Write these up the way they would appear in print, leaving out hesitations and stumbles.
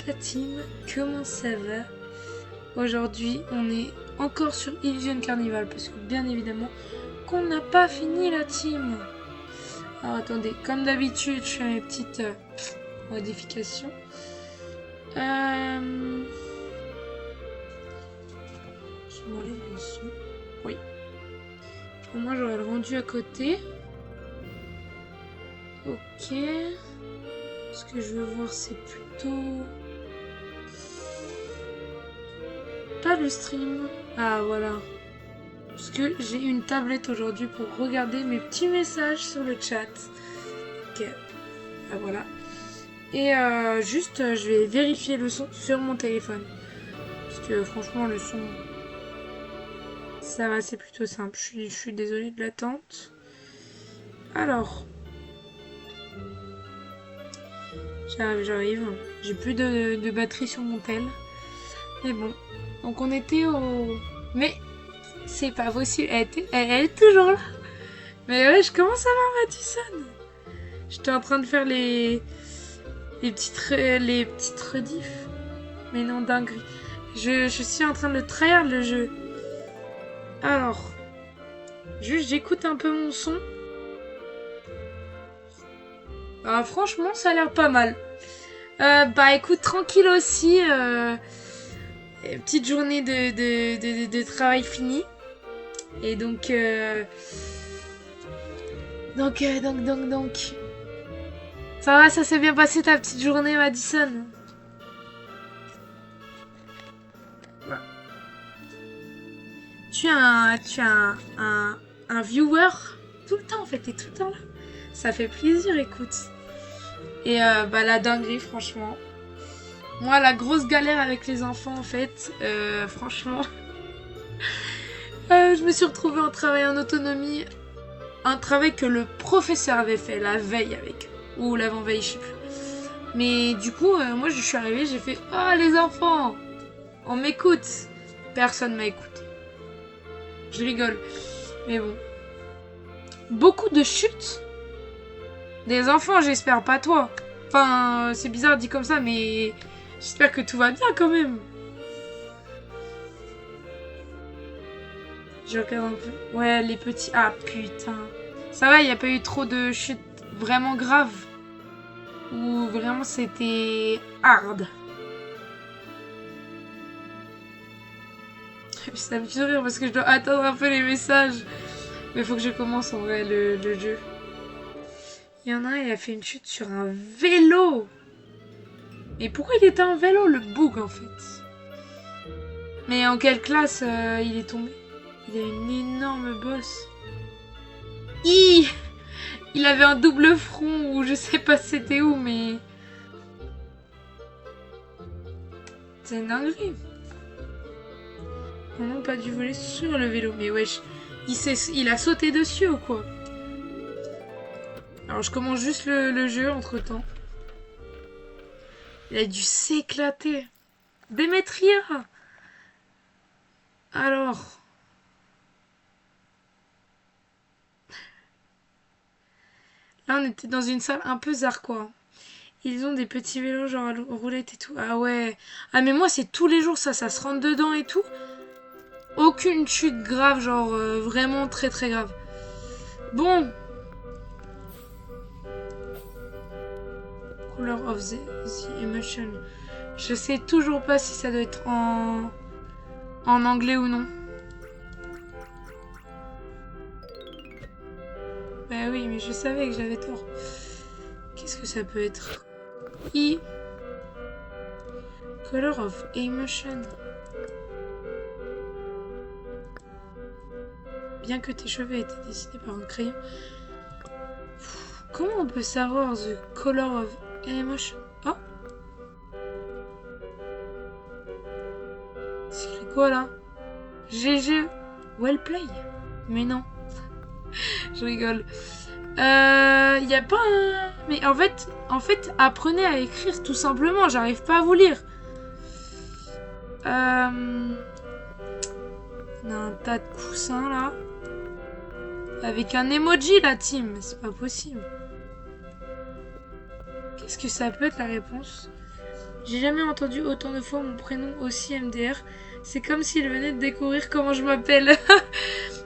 la team, comment ça va? Aujourd'hui on est encore sur Illusion Carnival parce que bien évidemment qu'on n'a pas fini la team. Alors attendez, comme d'habitude je fais mes petites modifications. Je m'enlève le son. Oui. Au moins j'aurai le rendu à côté. Ok. Ce que je veux voir c'est plutôt... Pas le stream. Ah voilà. Parce que j'ai une tablette aujourd'hui pour regarder mes petits messages sur le chat. Ok. Ah voilà. Et juste je vais vérifier le son sur mon téléphone. Parce que franchement le son... Ça va, c'est plutôt simple. Je suis désolée de l'attente. Alors... J'arrive. J'ai plus de batterie sur mon tel. Mais bon. Donc on était au... Mais c'est pas possible. Elle est toujours là. Mais ouais, comment ça va, Madison? J'étais en train de faire les petites rediffs. Mais non, dinguerie. Je suis en train de tryhard le jeu. Alors. Juste, j'écoute un peu mon son. Ah, franchement, ça a l'air pas mal. Bah écoute, tranquille aussi. Petite journée de travail finie. Et donc... Donc... Ça va, ça s'est bien passé ta petite journée, Madison? Ouais. Tu as un viewer tout le temps, en fait, t'es tout le temps là. Ça fait plaisir, écoute. Et bah la dinguerie, franchement. Moi, la grosse galère avec les enfants, en fait, franchement... je me suis retrouvée en travail en autonomie. Un travail que le professeur avait fait la veille avec. Ou l'avant-veille, je sais plus. Mais du coup, moi, je suis arrivée, j'ai fait « Oh, les enfants, on m'écoute !» Personne m'a écouté. Je rigole. Mais bon. Beaucoup de chutes. Des enfants, j'espère, pas toi. Enfin, c'est bizarre dit comme ça, mais j'espère que tout va bien quand même. Je regarde un peu. Ouais, les petits... Ah, putain. Ça va, il n'y a pas eu trop de chutes vraiment graves. Ou vraiment c'était hard. Ça me fait rire parce que je dois attendre un peu les messages. Mais il faut que je commence en vrai le jeu. Il y en a un, il a fait une chute sur un vélo. Mais pourquoi il était en vélo, le bug en fait? Mais en quelle classe il est tombé? Il a une énorme bosse. Il avait un double front ou je sais pas c'était où, mais... C'est une dinguerie. On n'a pas dû voler sur le vélo. Mais wesh, il a sauté dessus ou quoi? Alors je commence juste le jeu entre temps. Il a dû s'éclater. Démétria. Alors... Là, on était dans une salle un peu zarquois. Ils ont des petits vélos genre à roulette et tout. Ah ouais. Ah mais moi, c'est tous les jours ça se rentre dedans et tout. Aucune chute grave, genre vraiment très très grave. Bon. Color of the emotion. Je sais toujours pas si ça doit être en anglais ou non. Bah oui, mais je savais que j'avais tort. Qu'est-ce que ça peut être? Color of emotion. Bien que tes cheveux aient été dessinés par un crayon. Comment on peut savoir the color of emotion? Oh! C'est écrit quoi là? GG well play. Mais non. Je rigole. Y a pas un... Mais en fait, apprenez à écrire tout simplement. J'arrive pas à vous lire. On a un tas de coussins là. Avec un emoji la team. C'est pas possible. Qu'est-ce que ça peut être la réponse? J'ai jamais entendu autant de fois mon prénom aussi MDR. C'est comme s'ils venaient de découvrir comment je m'appelle.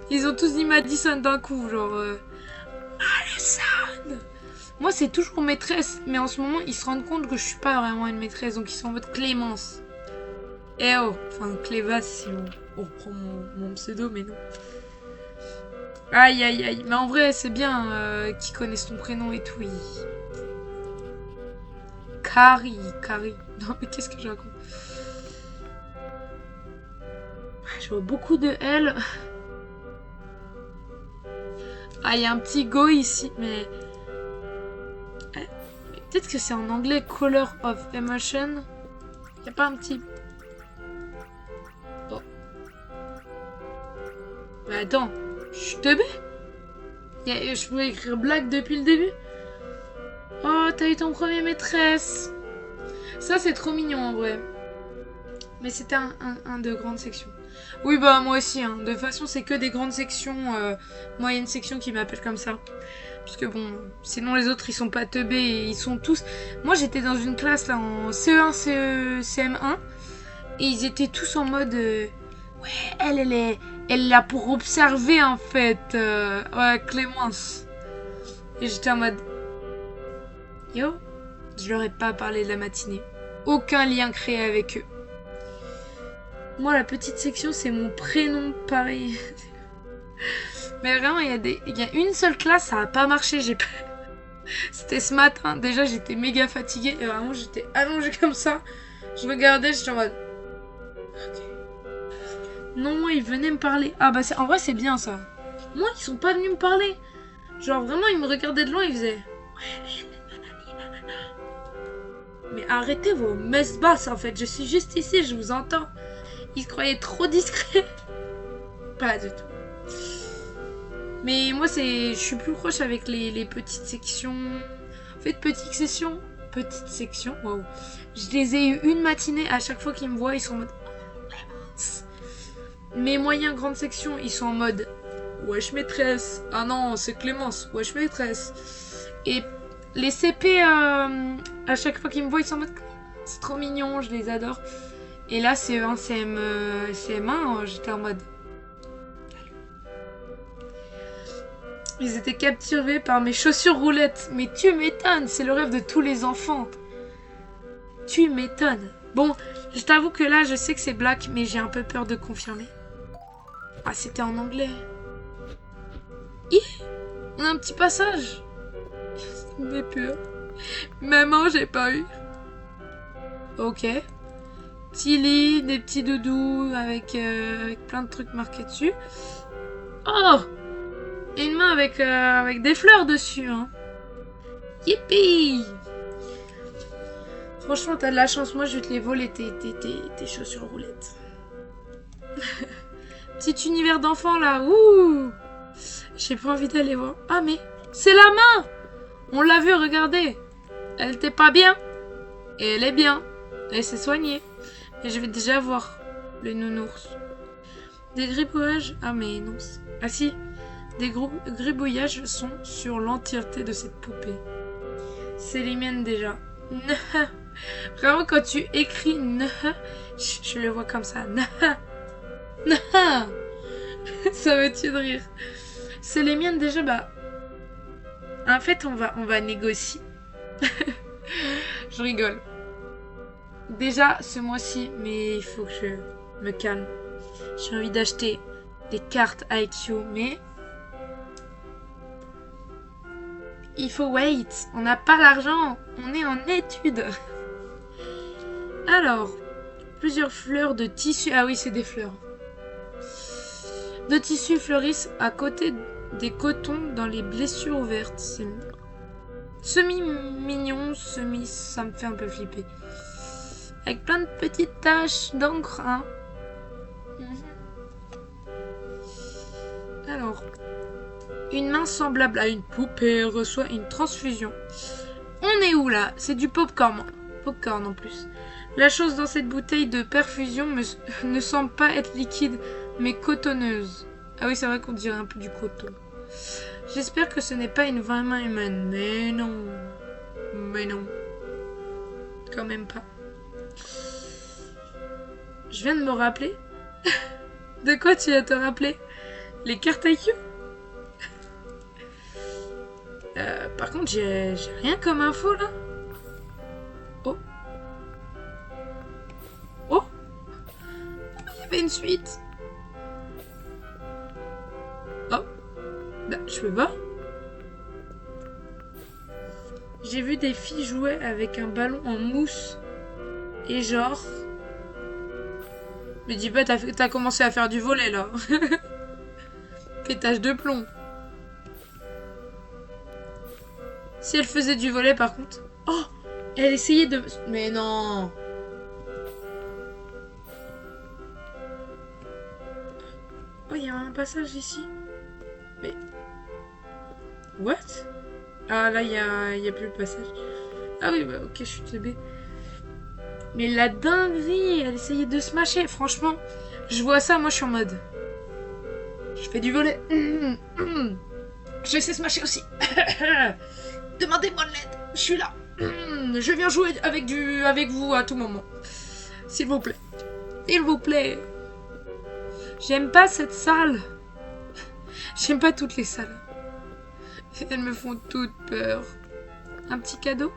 Ils ont tous dit Madison d'un coup, genre... Madison. Moi, c'est toujours maîtresse. Mais en ce moment, ils se rendent compte que je suis pas vraiment une maîtresse. Donc, ils sont en mode Clémence. Eh oh. Enfin, Cléva, si on reprend mon pseudo, mais non. Aïe, aïe, aïe. Mais en vrai, c'est bien qu'ils connaissent ton prénom et tout. Carrie. Non, mais qu'est-ce que je raconte? Je vois beaucoup de L. Ah, il y a un petit go ici, mais peut-être que c'est en anglais Color of Emotion. Il n'y a pas un petit... Oh. Mais attends, je suis teubée. Je pouvais écrire blague depuis le début. Oh, t'as eu ton premier maîtresse. Ça, c'est trop mignon en vrai. Mais c'était un de grande section. Oui, bah moi aussi. Hein. De toute façon, c'est que des grandes sections, moyennes sections qui m'appellent comme ça. Parce que bon, sinon les autres, ils sont pas teubés et ils sont tous... Moi, j'étais dans une classe là en CE1, CE, CM1. Et ils étaient tous en mode... ouais, elle est là pour observer en fait. Ouais, Clémence. Et j'étais en mode... Yo, je leur ai pas parlé de la matinée. Aucun lien créé avec eux. Moi, la petite section, c'est mon prénom, pareil. Mais vraiment, il y a une seule classe, ça a pas marché. C'était ce matin. Déjà, j'étais méga fatiguée. Et vraiment, j'étais allongée comme ça. Je regardais, j'étais en mode... Ok. Non, moi, ils venaient me parler. Ah bah, en vrai, c'est bien, ça. Moi, ils sont pas venus me parler. Genre, vraiment, ils me regardaient de loin, ils faisaient... Mais arrêtez vos messes basses, en fait. Je suis juste ici, je vous entends. Ils se croyaient trop discrets. Pas du tout. Mais moi, je suis plus proche avec les petites sections. En fait, petites sections, waouh. Je les ai eu une matinée. À chaque fois qu'ils me voient, ils sont en mode... Clémence. Mes moyens grandes sections, ils sont en mode... Wesh maîtresse. Ah non, c'est Clémence. Wesh maîtresse. Et les CP, à chaque fois qu'ils me voient, ils sont en mode... C'est trop mignon, je les adore. Et là, CE1, CM1, j'étais en mode... Ils étaient captivés par mes chaussures roulettes. Mais tu m'étonnes, c'est le rêve de tous les enfants. Tu m'étonnes. Bon, je t'avoue que là, je sais que c'est black, mais j'ai un peu peur de confirmer. Ah, c'était en anglais. On a un petit passage. Ça me fait peur. Maman, j'ai pas eu. Ok. Petit lit, des petits doudous avec plein de trucs marqués dessus. Oh! Et une main avec des fleurs dessus. Hein. Yippee! Franchement, t'as de la chance. Moi, je vais te les voler, tes chaussures roulettes. Petit univers d'enfant, là. Ouh! J'ai pas envie d'aller voir. Ah, mais c'est la main! On l'a vu, regardez. Elle était pas bien. Et elle est bien. Elle s'est soignée. Et je vais déjà voir le nounours. Des gribouillages. Ah, mais non. Ah, si. Des gribouillages sont sur l'entièreté de cette poupée. C'est les miennes déjà. Vraiment, quand tu écris je le vois comme ça. Ça me tue de rire. C'est les miennes déjà, bah. En fait, on va négocier. Je rigole. Déjà, ce mois-ci, mais il faut que je me calme. J'ai envie d'acheter des cartes IQ, mais... Il faut wait. On n'a pas l'argent. On est en études. Alors, plusieurs fleurs de tissu. Ah oui, c'est des fleurs. De tissu fleurissent à côté des cotons dans les blessures ouvertes. C'est semi-mignon, ça me fait un peu flipper. Avec plein de petites taches d'encre. Hein. Alors, une main semblable à une poupée reçoit une transfusion. On est où là? C'est du popcorn. Popcorn en plus. La chose dans cette bouteille de perfusion ne semble pas être liquide, mais cotonneuse. Ah oui, c'est vrai qu'on dirait un peu du coton. J'espère que ce n'est pas une vraie main humaine. Mais non. Mais non. Quand même pas. Je viens de me rappeler. De quoi tu vas te rappeler? Les cartes IQ? Par contre, j'ai rien comme info là. Oh. Oh. Il y avait une suite. Oh. Bah, je peux pas. J'ai vu des filles jouer avec un ballon en mousse. Et genre... Me dis pas, t'as commencé à faire du volley là. Pétage de plomb. Si elle faisait du volley par contre... Oh, elle essayait de... Mais non. Oh, il y a un passage ici. Mais... What? Ah là, il y a plus le passage. Ah oui, bah ok, je suis teubée. Mais la dinguerie, elle essayait de se mâcher. Franchement, je vois ça, moi je suis en mode... Je fais du volley. Je sais se mâcher aussi. Demandez-moi de l'aide, je suis là. Je viens jouer avec vous à tout moment. S'il vous plaît. S'il vous plaît. J'aime pas cette salle. J'aime pas toutes les salles. Elles me font toutes peur. Un petit cadeau?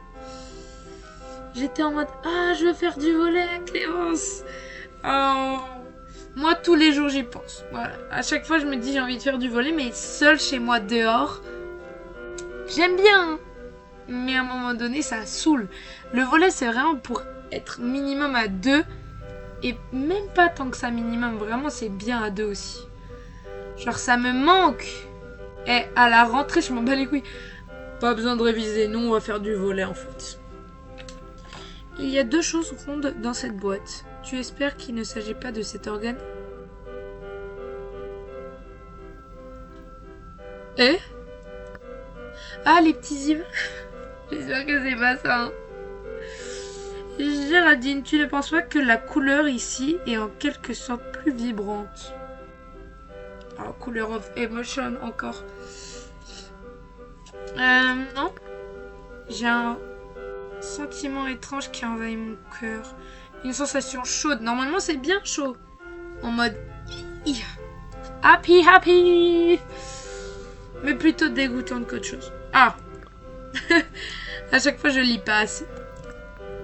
J'étais en mode, ah, je veux faire du volley, Clémence. Oh. Moi, tous les jours, j'y pense. Voilà. À chaque fois, je me dis, j'ai envie de faire du volley, mais seule chez moi, dehors. J'aime bien. Mais à un moment donné, ça saoule. Le volley, c'est vraiment pour être minimum à 2. Et même pas tant que ça minimum. Vraiment, c'est bien à 2 aussi. Genre, ça me manque. Et à la rentrée, je m'en bats les couilles. Pas besoin de réviser. Nous, on va faire du volley, en fait. Il y a 2 choses rondes dans cette boîte. Tu espères qu'il ne s'agit pas de cet organe? Eh? Ah, les petits yeux. J'espère que c'est pas ça. Hein. Géraldine, tu ne penses pas que la couleur ici est en quelque sorte plus vibrante? Oh, couleur of emotion encore. Non. J'ai un sentiment étrange qui envahit mon cœur. Une sensation chaude. Normalement, c'est bien chaud. En mode... Happy, happy. Mais plutôt dégoûtante qu'autre chose. Ah. À chaque fois, je lis pas assez.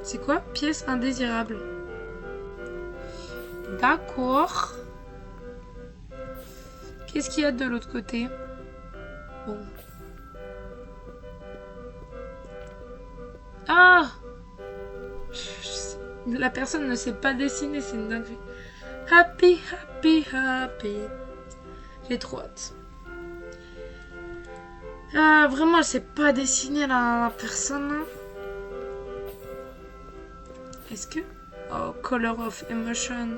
C'est quoi? Pièce indésirable. D'accord. Qu'est-ce qu'il y a de l'autre côté? Bon. Ah! La personne ne sait pas dessiner, c'est une dinguerie. Happy, happy, happy. J'ai trop hâte. Ah, vraiment, elle sait pas dessiner la personne. Est-ce que... Oh, color of emotion.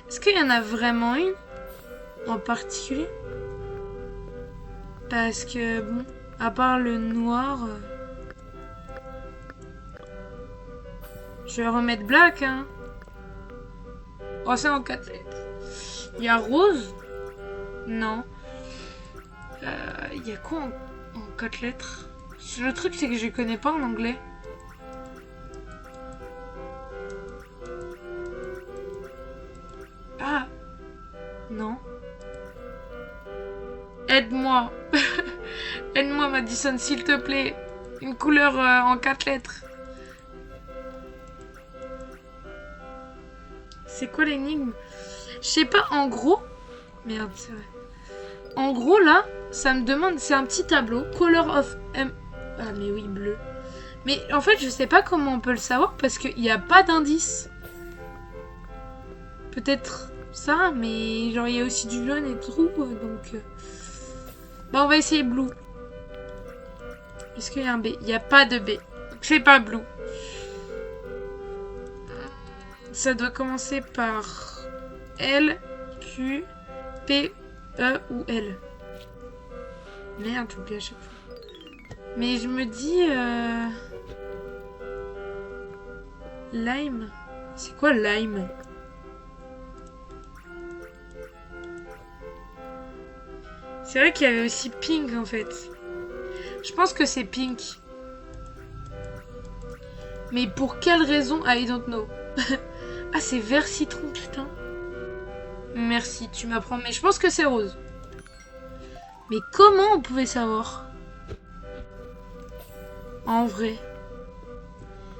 Est-ce qu'il y en a vraiment une en particulier? Parce que, bon, à part le noir... Je vais remettre black, hein. Oh, c'est en 4 lettres. Il y a rose? Non. Il y a quoi en 4 lettres? Le truc, c'est que je connais pas en anglais. Ah. Non. Aide-moi. Aide-moi, Madison, s'il te plaît. Une couleur en 4 lettres. C'est quoi l'énigme? Je sais pas, en gros... Merde, c'est vrai. En gros, là, ça me demande... C'est un petit tableau. Color of... Ah, mais oui, bleu. Mais en fait, je sais pas comment on peut le savoir parce qu'il n'y a pas d'indice. Peut-être ça, mais genre, il y a aussi du jaune et tout, donc... Bah, on va essayer blue. Est-ce qu'il y a un B? Il n'y a pas de B. Donc, c'est pas blue. Ça doit commencer par L, Q, P, E ou L. Merde, j'oublie à chaque fois. Mais je me dis... Lime. C'est quoi lime? C'est vrai qu'il y avait aussi pink en fait. Je pense que c'est pink. Mais pour quelle raison? I don't know. Ah, c'est vert citron, putain. Merci, tu m'apprends. Mais je pense que c'est rose. Mais comment on pouvait savoir? En vrai.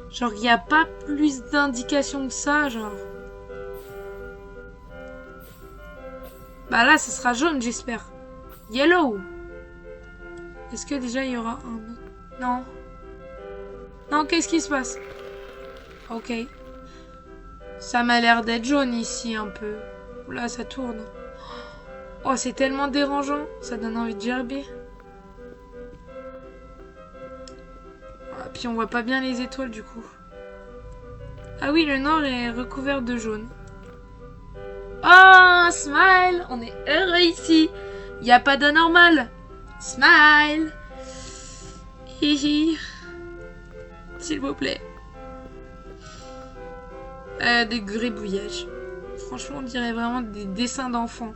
Genre, il n'y a pas plus d'indications que ça, genre. Bah là, ça sera jaune, j'espère. Yellow. Est-ce que déjà, il y aura un autre? Non. Non, qu'est-ce qui se passe? Ok. Ça m'a l'air d'être jaune ici, un peu. Là, ça tourne. Oh, c'est tellement dérangeant. Ça donne envie de gerber. Ah, puis on voit pas bien les étoiles, du coup. Ah oui, le nord est recouvert de jaune. Oh, smile! On est heureux ici. Il n'y a pas d'anormal. Smile! Hihi. S'il vous plaît. Des gribouillages. Franchement, on dirait vraiment des dessins d'enfants.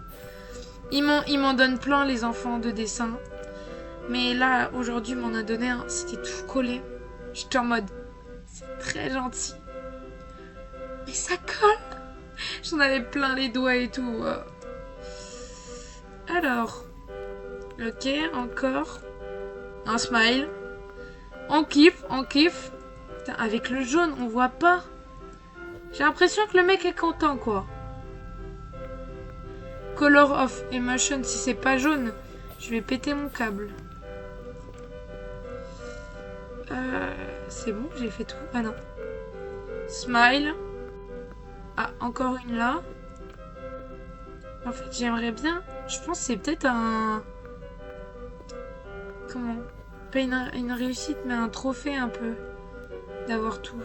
Ils m'en donnent plein, les enfants, de dessins. Mais là, aujourd'hui, m'en a donné un. C'était tout collé. J'étais en mode, c'est très gentil. Mais ça colle. J'en avais plein les doigts et tout. Alors. Ok, encore. Un smile. On kiffe, on kiffe. Putain, avec le jaune, on voit pas. J'ai l'impression que le mec est content, quoi. Color of emotion, si c'est pas jaune, je vais péter mon câble. C'est bon, j'ai fait tout. Ah non. Smile. Ah, encore une là. En fait, j'aimerais bien... Je pense que c'est peut-être un... Comment? Pas une réussite, mais un trophée un peu. D'avoir tout.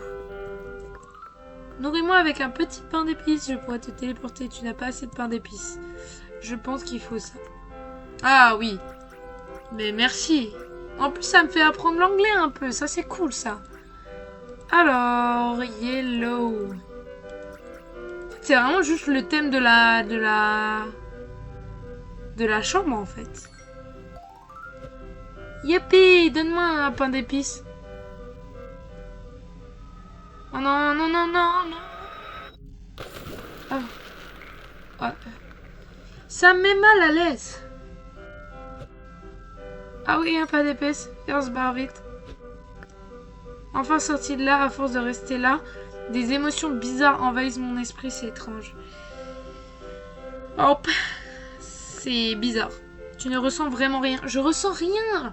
Nourris-moi avec un petit pain d'épices, je pourrais te téléporter. Tu n'as pas assez de pain d'épices. Je pense qu'il faut ça. Ah oui. Mais merci. En plus, ça me fait apprendre l'anglais un peu. Ça, c'est cool, ça. Alors, yellow. C'est vraiment juste le thème de la chambre, en fait. Youpi, donne-moi un pain d'épices. Oh non, non, non, non, non. Oh. Oh. Ça me met mal à l'aise. Ah oui, un pain d'épices. On se barre vite. Enfin sorti de là, à force de rester là, des émotions bizarres envahissent mon esprit, c'est étrange. Hop. C'est bizarre. Tu ne ressens vraiment rien. Je ressens rien.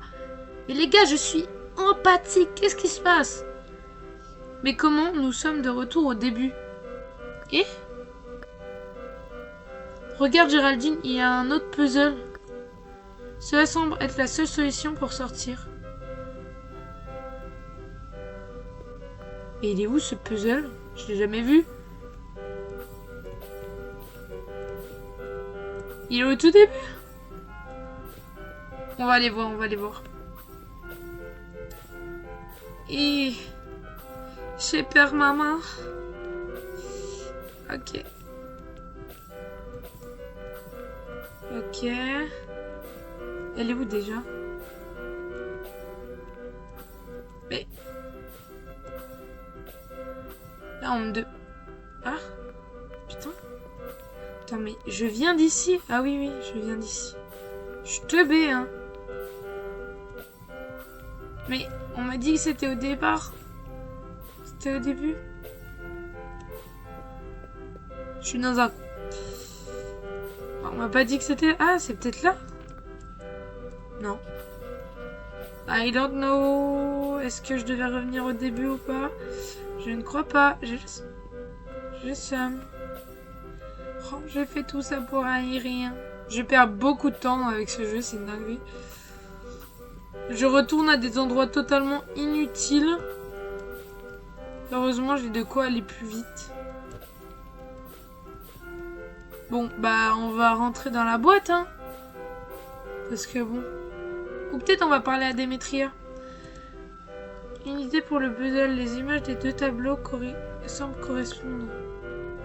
Mais les gars, je suis empathique. Qu'est-ce qui se passe? Mais comment? Nous sommes de retour au début. Et? Regarde Géraldine, il y a un autre puzzle. Cela semble être la seule solution pour sortir. Et il est où ce puzzle? Je l'ai jamais vu. Il est au tout début? On va aller voir, on va aller voir. Et... J'ai peur, maman. Ok. Ok. Elle est où déjà? Mais... Là, on me... Ah? Putain. Attends, mais je viens d'ici. Ah oui, oui, je viens d'ici. Je suis teubée, hein. Mais on m'a dit que c'était au départ. C'était au début. Je suis dans un... On m'a pas dit que c'était... Ah, c'est peut-être là? Non. I don't know. Est-ce que je devais revenir au début ou pas? Je ne crois pas. Je somme. Oh, j'ai fait tout ça pour rien. Je perds beaucoup de temps avec ce jeu, c'est dingue. Je retourne à des endroits totalement inutiles. Heureusement, j'ai de quoi aller plus vite. Bon, bah, on va rentrer dans la boîte, hein. Parce que bon... Ou peut-être on va parler à Démétria. Une idée pour le puzzle. Les images des deux tableaux semblent correspondre.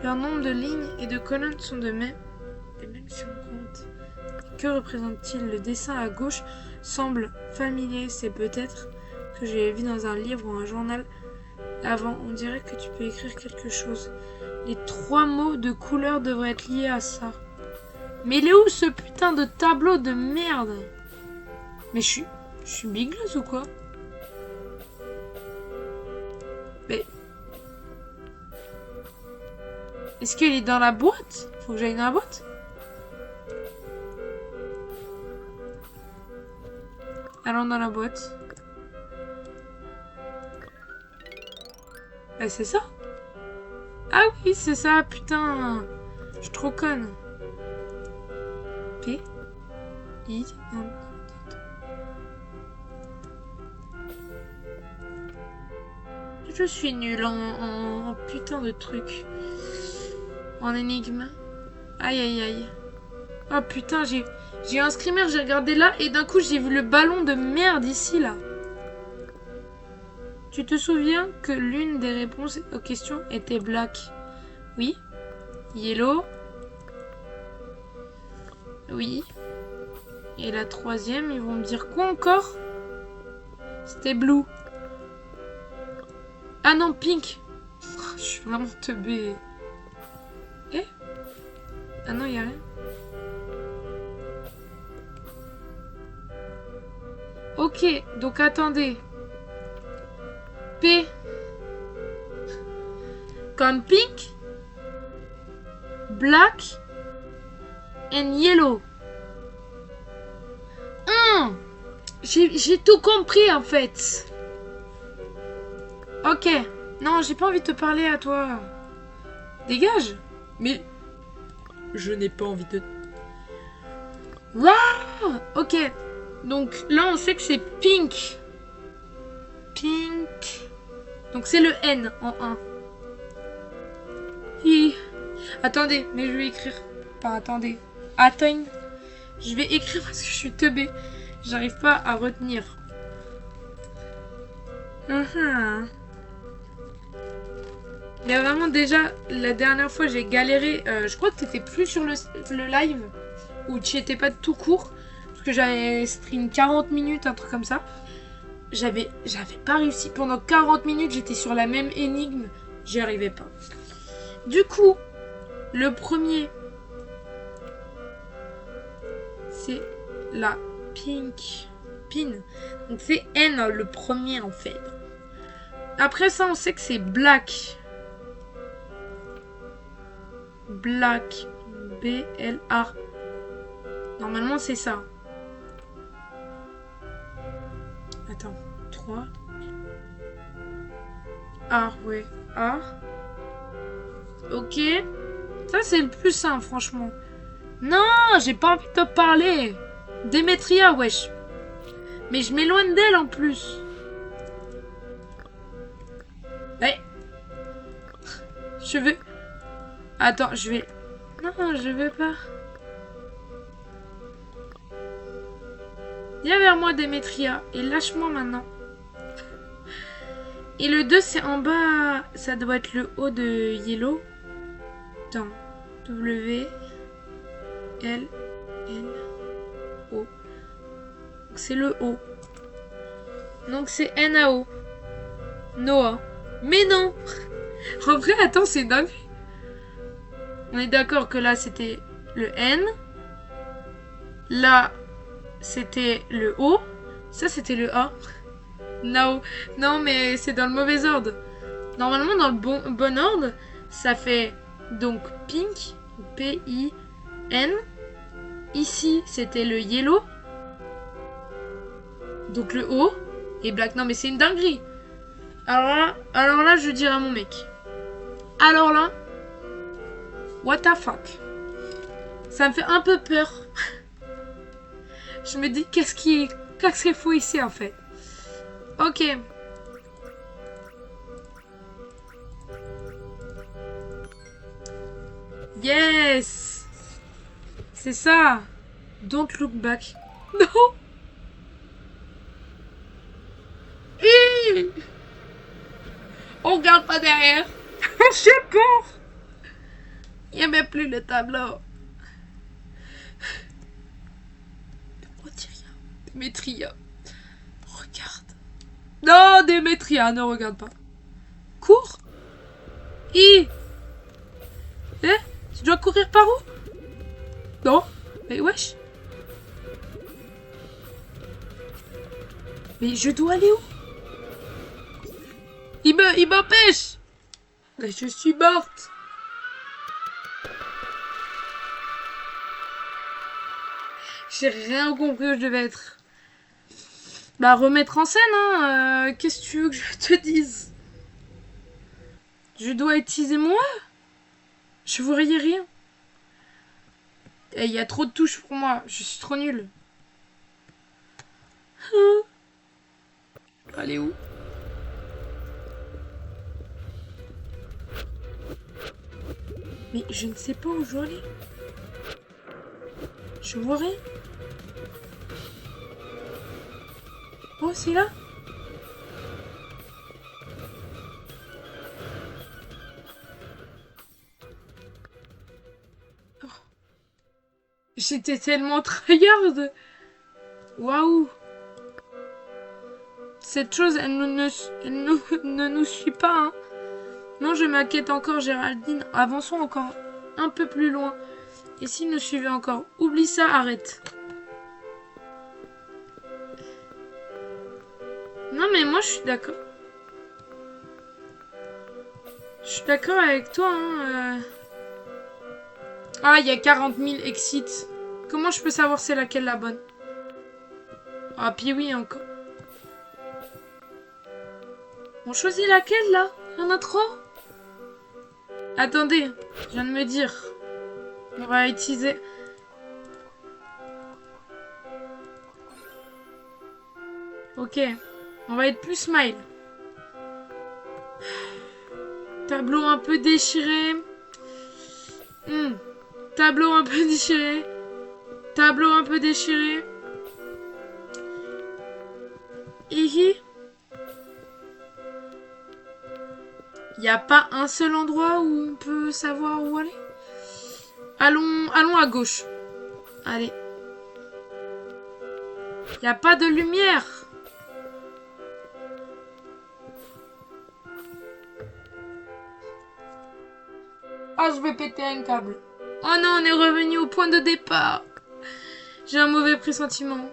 Leur nombre de lignes et de colonnes sont les mêmes si on compte. Que représente-t-il? Le dessin à gauche semble familier. C'est peut-être que j'ai vu dans un livre ou un journal. Avant, on dirait que tu peux écrire quelque chose. Les 3 mots de couleur devraient être liés à ça. Mais il est où ce putain de tableau de merde? Mais je suis bigleuse ou quoi? Mais... Est-ce qu'il est dans la boîte? Faut que j'aille dans la boîte? Allons dans la boîte. Ah, c'est ça? Ah oui, c'est ça, putain. Je suis trop conne. P. I. Je suis nulle en putain de trucs. En énigme. Aïe aïe aïe. Oh putain, j'ai un screamer, j'ai regardé là et d'un coup j'ai vu le ballon de merde ici là. Tu te souviens que l'une des réponses aux questions était black? Oui. Yellow. Oui. Et la troisième, ils vont me dire quoi encore? C'était blue. Ah non, pink. Oh, je suis vraiment teubée. Eh? Ah non, y a rien. Ok, donc attendez. P. Comme pink. Black. And yellow. J'ai tout compris en fait. Ok. Non, j'ai pas envie de te parler à toi. Dégage. Mais je n'ai pas envie de... Waouh. Ok. Donc là, on sait que c'est pink. Pink. Donc c'est le N en 1. Hi. Attendez, mais je vais écrire. Pas attendez. Attends. Je vais écrire parce que je suis teubée. J'arrive pas à retenir. Il y a vraiment déjà, la dernière fois j'ai galéré, je crois que t'étais plus sur le live, ou tu étais pas tout court, parce que j'avais stream 40 minutes, un truc comme ça. J'avais pas réussi, pendant 40 minutes j'étais sur la même énigme, j'y arrivais pas. Du coup, le premier, c'est la pink, pin, donc c'est N le premier en fait. Après ça on sait que c'est black. Black. B-L-A. Normalement, c'est ça. Attends. 3. A, ouais. A. Ok. Ça, c'est le plus simple, franchement. Non, j'ai pas envie de te parler. Démétria, wesh. Mais je m'éloigne d'elle, en plus. Ouais. Je veux... Attends, je vais... Non, je veux pas. Viens vers moi, Démétria, et lâche-moi maintenant. Et le 2, c'est en bas. Ça doit être le O de Yellow. Attends. W. L. N. O. C'est le O. Donc c'est N-A-O. Noah. Mais non. En vrai, attends, c'est dingue. On est d'accord que là, c'était le N. Là, c'était le O. Ça, c'était le A. No. Non, mais c'est dans le mauvais ordre. Normalement, dans le bon ordre, ça fait donc pink. P-I-N. Ici, c'était le yellow. Donc le O. Et black. Non, mais c'est une dinguerie. Alors là, je dirais à mon mec. Alors là... What the fuck? Ça me fait un peu peur. Je me dis qu'est-ce qui est fou ici en fait. Ok. Yes. C'est ça. Don't look back. Non. On regarde pas derrière. J'ai peur. Il n'y a même plus le tableau. Démétria. Regarde. Non, Démétria, ne regarde pas. Cours. Eh, tu dois courir par où? Non. Mais wesh. Mais je dois aller où? Il m'empêche. Mais je suis morte. J'ai rien compris où je devais être. Bah, remettre en scène, hein. Qu'est-ce que tu veux que je te dise? Je dois utiliser moi? Je voyais rien. Et il y a trop de touches pour moi. Je suis trop nulle. Allez où? Mais je ne sais pas où je dois aller. Je vois rien. Oh, c'est là? Oh. J'étais tellement tryhard. Waouh. Cette chose, ne nous suit pas, hein. Non, je m'inquiète encore, Géraldine. Avançons encore un peu plus loin. Et s'il nous suivait encore? Oublie ça, arrête. Non, mais moi, je suis d'accord. Je suis d'accord avec toi, hein. Ah, il y a 40 000 exits. Comment je peux savoir c'est laquelle la bonne? Ah, puis oui, encore. On choisit laquelle, là? Il y en a trop? Attendez, je viens de me dire. On va utiliser... Ok. On va être plus smile. Tableau un peu déchiré. Tableau un peu déchiré. Tableau un peu déchiré. Hihi. Il n'y a pas un seul endroit où on peut savoir où aller? Allons à gauche. Allez. Il n'y a pas de lumière. Ah, je vais péter un câble. Oh non, on est revenu au point de départ. J'ai un mauvais pressentiment.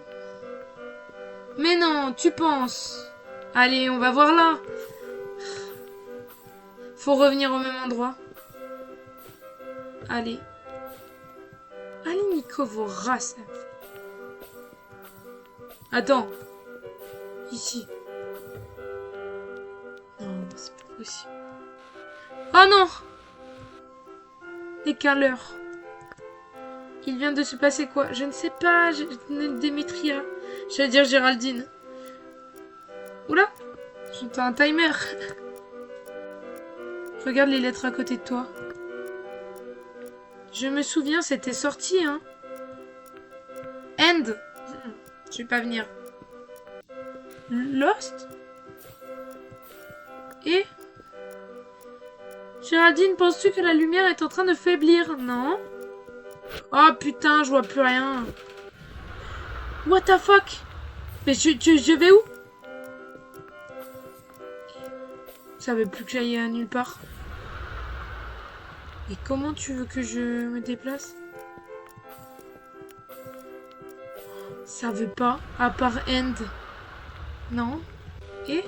Mais non, tu penses. Allez, on va voir là. Faut revenir au même endroit. Allez. Allez, Nico, vos races. Attends. Ici. Non, c'est pas possible. Oh non! Et quelle heure? Il vient de se passer quoi? Je ne sais pas. Démétria. J'allais dire Géraldine. Oula! J'entends un timer. Regarde les lettres à côté de toi. Je me souviens, c'était sorti, hein. End. Je vais pas venir. Lost? Et? Géraldine, penses-tu que la lumière est en train de faiblir? Non. Oh putain, je vois plus rien. What the fuck? Mais je vais où? Ça veut plus que j'aille à nulle part. Et comment tu veux que je me déplace? Ça veut pas, à part end. Non. Et?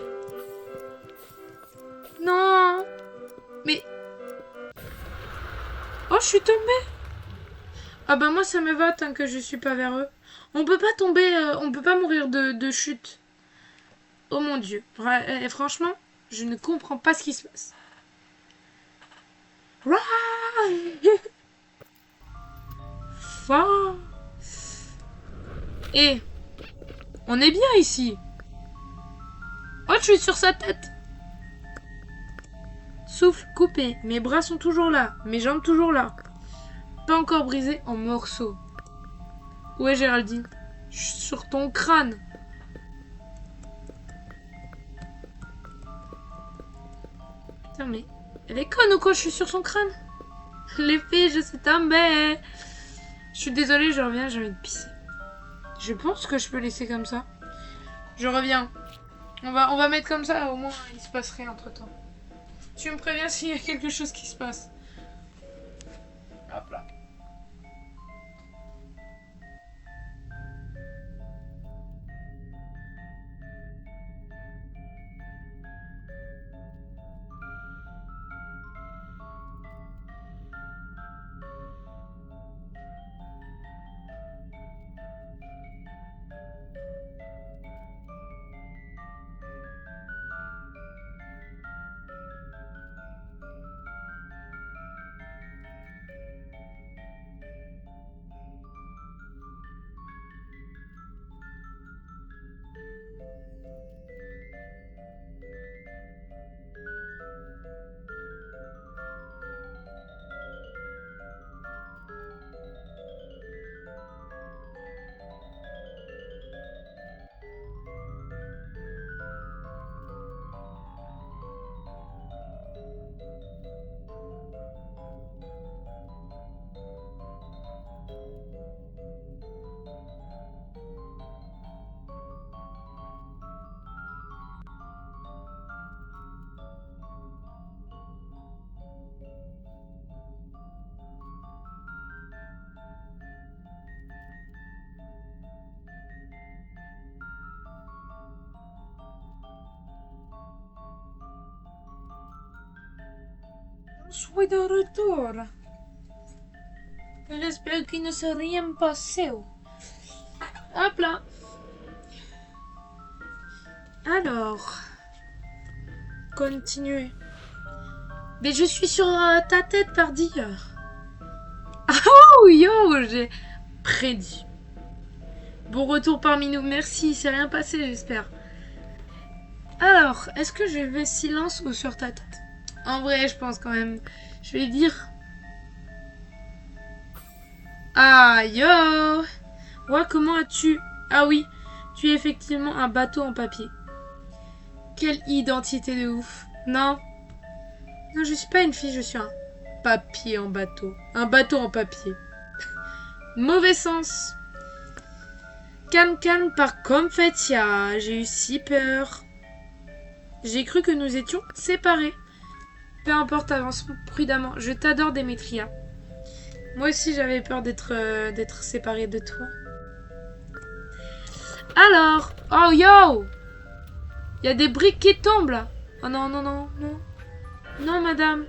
Non. Mais... Oh, je suis tombée. Ah bah moi ça me va tant que je suis pas vers eux. On peut pas tomber, on peut pas mourir de chute. Oh mon dieu. Et franchement, je ne comprends pas ce qui se passe. Et on est bien ici. Oh, je suis sur sa tête. Souffle coupé. Mes bras sont toujours là. Mes jambes toujours là. Pas encore brisé en morceaux. Où est Géraldine? Je suis sur ton crâne. Putain, mais elle est conne ou quoi? Je suis sur son crâne. Les filles, je suis tombée. Je suis désolée, je reviens, j'ai envie de pisser. Je pense que je peux laisser comme ça. Je reviens. On va mettre comme ça, au moins il se passe rien entre temps. Tu me préviens s'il y a quelque chose qui se passe. Hop là. Je suis de retour. J'espère qu'il ne s'est rien passé. Hop là. Alors, continuez. Mais je suis sur ta tête, pardi. Oh yo, j'ai prédit. Bon retour parmi nous. Merci, c'est rien passé, j'espère. Alors, est-ce que je vais silence ou sur ta tête? En vrai, je pense quand même. Je vais dire. Ah yo. Ouais, comment as-tu... Ah oui, tu es effectivement un bateau en papier. Quelle identité de ouf. Non. Non, je suis pas une fille, je suis un papier en bateau. Un bateau en papier. Mauvais sens. Calme, calme par Confetia. J'ai eu si peur. J'ai cru que nous étions séparés. Peu importe, avance prudemment. Je t'adore, Démétria. Moi aussi, j'avais peur d'être séparée de toi. Alors, oh yo, il y a des briques qui tombent là. Oh non, non, non, non. Non, madame.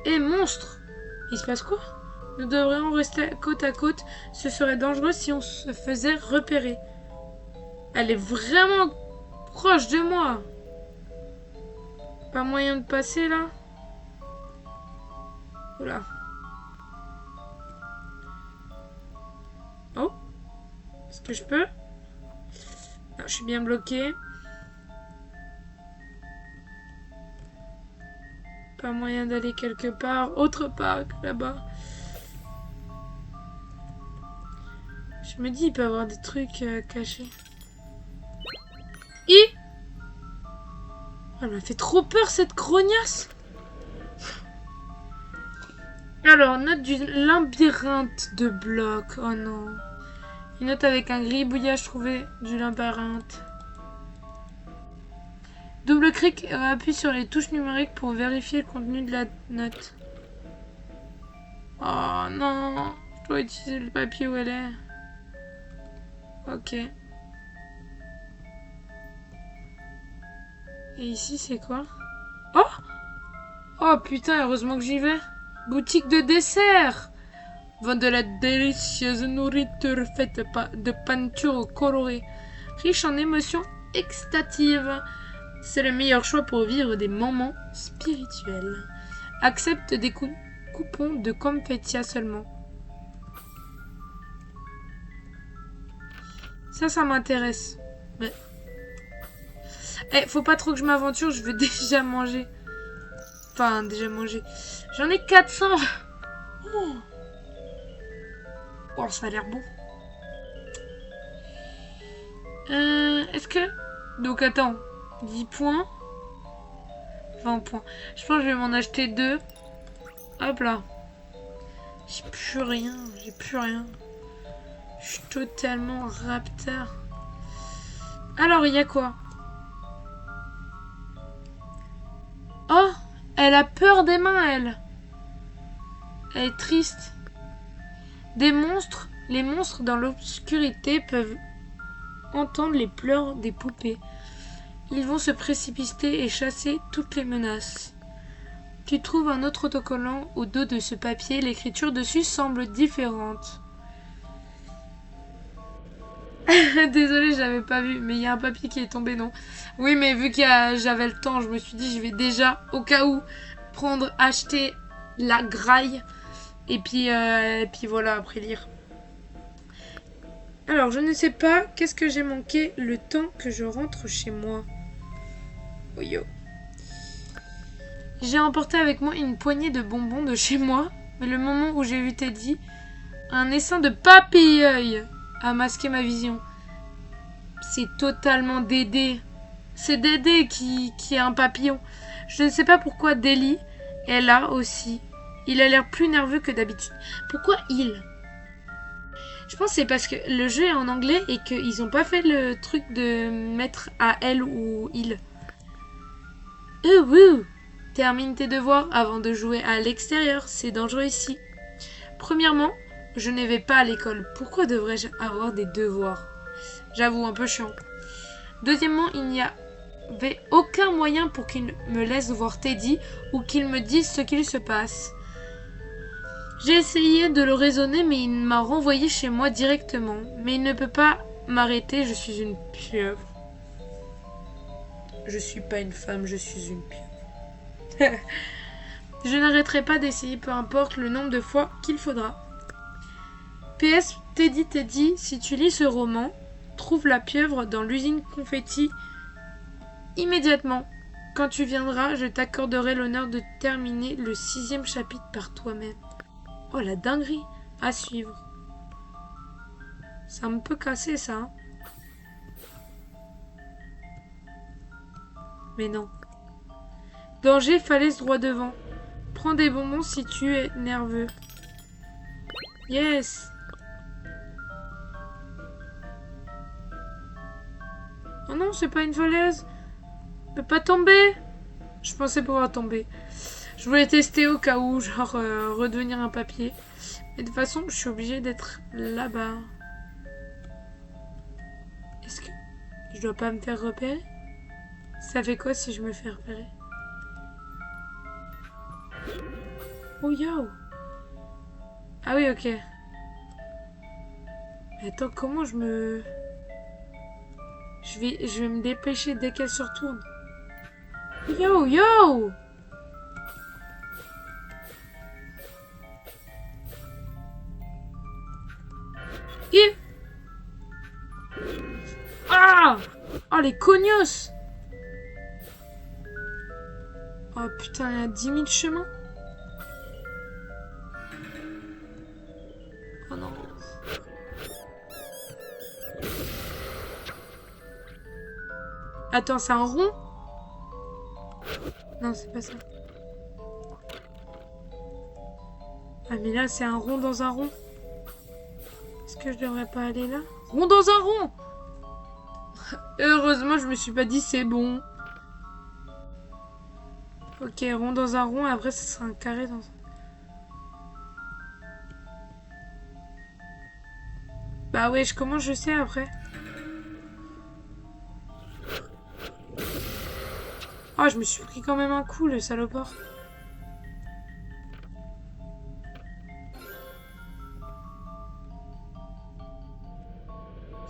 Eh, monstre. Il se passe quoi? Nous devrions rester côte à côte. Ce serait dangereux si on se faisait repérer. Elle est vraiment proche de moi. Pas moyen de passer là? Oula. Oh. Est-ce que je peux? Non, je suis bien bloquée. Pas moyen d'aller quelque part. Autre part que là-bas. Je me dis, il peut y avoir des trucs cachés. Elle m'a fait trop peur, cette grognasse. Alors, note du labyrinthe de blocs. Oh non. Une note avec un gribouillage trouvé du labyrinthe. Double-clic et appuie sur les touches numériques pour vérifier le contenu de la note. Oh non. Je dois utiliser le papier où elle est. Ok. Et ici, c'est quoi? Oh! Oh putain, heureusement que j'y vais. Boutique de dessert. Vend de la délicieuse nourriture faite de peintures colorées, riche en émotions extatives. C'est le meilleur choix pour vivre des moments spirituels. Accepte des coupons de Confetia seulement. Ça m'intéresse. Mais... Eh, faut pas trop que je m'aventure, je veux déjà manger. Enfin, déjà manger. J'en ai 400. Oh. Oh, ça a l'air bon. Est-ce que... Donc, attends. 10 points. 20 points. Je pense que je vais m'en acheter 2. Hop là. J'ai plus rien. J'ai plus rien. Je suis totalement raptor. Alors, il y a quoi? Elle a peur des mains, elle. Elle est triste. Les monstres dans l'obscurité peuvent entendre les pleurs des poupées. Ils vont se précipiter et chasser toutes les menaces. Tu trouves un autre autocollant au dos de ce papier. L'écriture dessus semble différente. Désolée, j'avais pas vu, mais il y a un papier qui est tombé, non? Oui, mais vu que j'avais le temps, je me suis dit, je vais déjà, au cas où, acheter la graille. Et puis voilà, après lire. Alors, je ne sais pas, qu'est-ce que j'ai manqué le temps que je rentre chez moi. Oh yo. J'ai emporté avec moi une poignée de bonbons de chez moi, mais le moment où j'ai vu Teddy, un essaim de papilleuil a masqué ma vision. C'est totalement Dédé. C'est Dédé qui est un papillon. Je ne sais pas pourquoi Deli est là aussi. Il a l'air plus nerveux que d'habitude. Pourquoi il? Je pense que c'est parce que le jeu est en anglais et qu'ils n'ont pas fait le truc de mettre à elle ou il. Wouh! Termine tes devoirs avant de jouer à l'extérieur. C'est dangereux ici. Premièrement, je ne vais pas à l'école. Pourquoi devrais-je avoir des devoirs? J'avoue, un peu chiant. Deuxièmement, il n'y avait aucun moyen pour qu'il me laisse voir Teddy ou qu'il me dise ce qu'il se passe. J'ai essayé de le raisonner, mais il m'a renvoyé chez moi directement. Mais il ne peut pas m'arrêter, je suis une pieuvre. Je suis pas une femme, je suis une pieuvre. Je n'arrêterai pas d'essayer, peu importe le nombre de fois qu'il faudra. PS, Teddy, si tu lis ce roman, trouve la pieuvre dans l'usine confetti immédiatement. Quand tu viendras, je t'accorderai l'honneur de terminer le 6e chapitre par toi-même. Oh, la dinguerie à suivre. C'est un peu cassé, ça. Hein, mais non. Danger, falaise droit devant. Prends des bonbons si tu es nerveux. Yes. Oh non, c'est pas une falaise. Je peux pas tomber. Je pensais pouvoir tomber. Je voulais tester au cas où, genre redevenir un papier. Mais de toute façon, je suis obligée d'être là-bas. Est-ce que je dois pas me faire repérer? Ça fait quoi si je me fais repérer? Oh yo! Ah oui, ok. Mais attends, comment je me... Je vais me dépêcher dès qu'elle se retourne. Yo, yo! Ah! Oh, les cognos! Oh putain, il y a 10 000 chemins. Oh non. Attends, c'est un rond? Non, c'est pas ça. Ah, mais là, c'est un rond dans un rond. Est-ce que je devrais pas aller là? Rond dans un rond! Heureusement, je me suis pas dit c'est bon. Ok, rond dans un rond, et après, ce sera un carré dans un... Bah ouais, comment je sais après? Oh, je me suis pris quand même un coup, le salopard.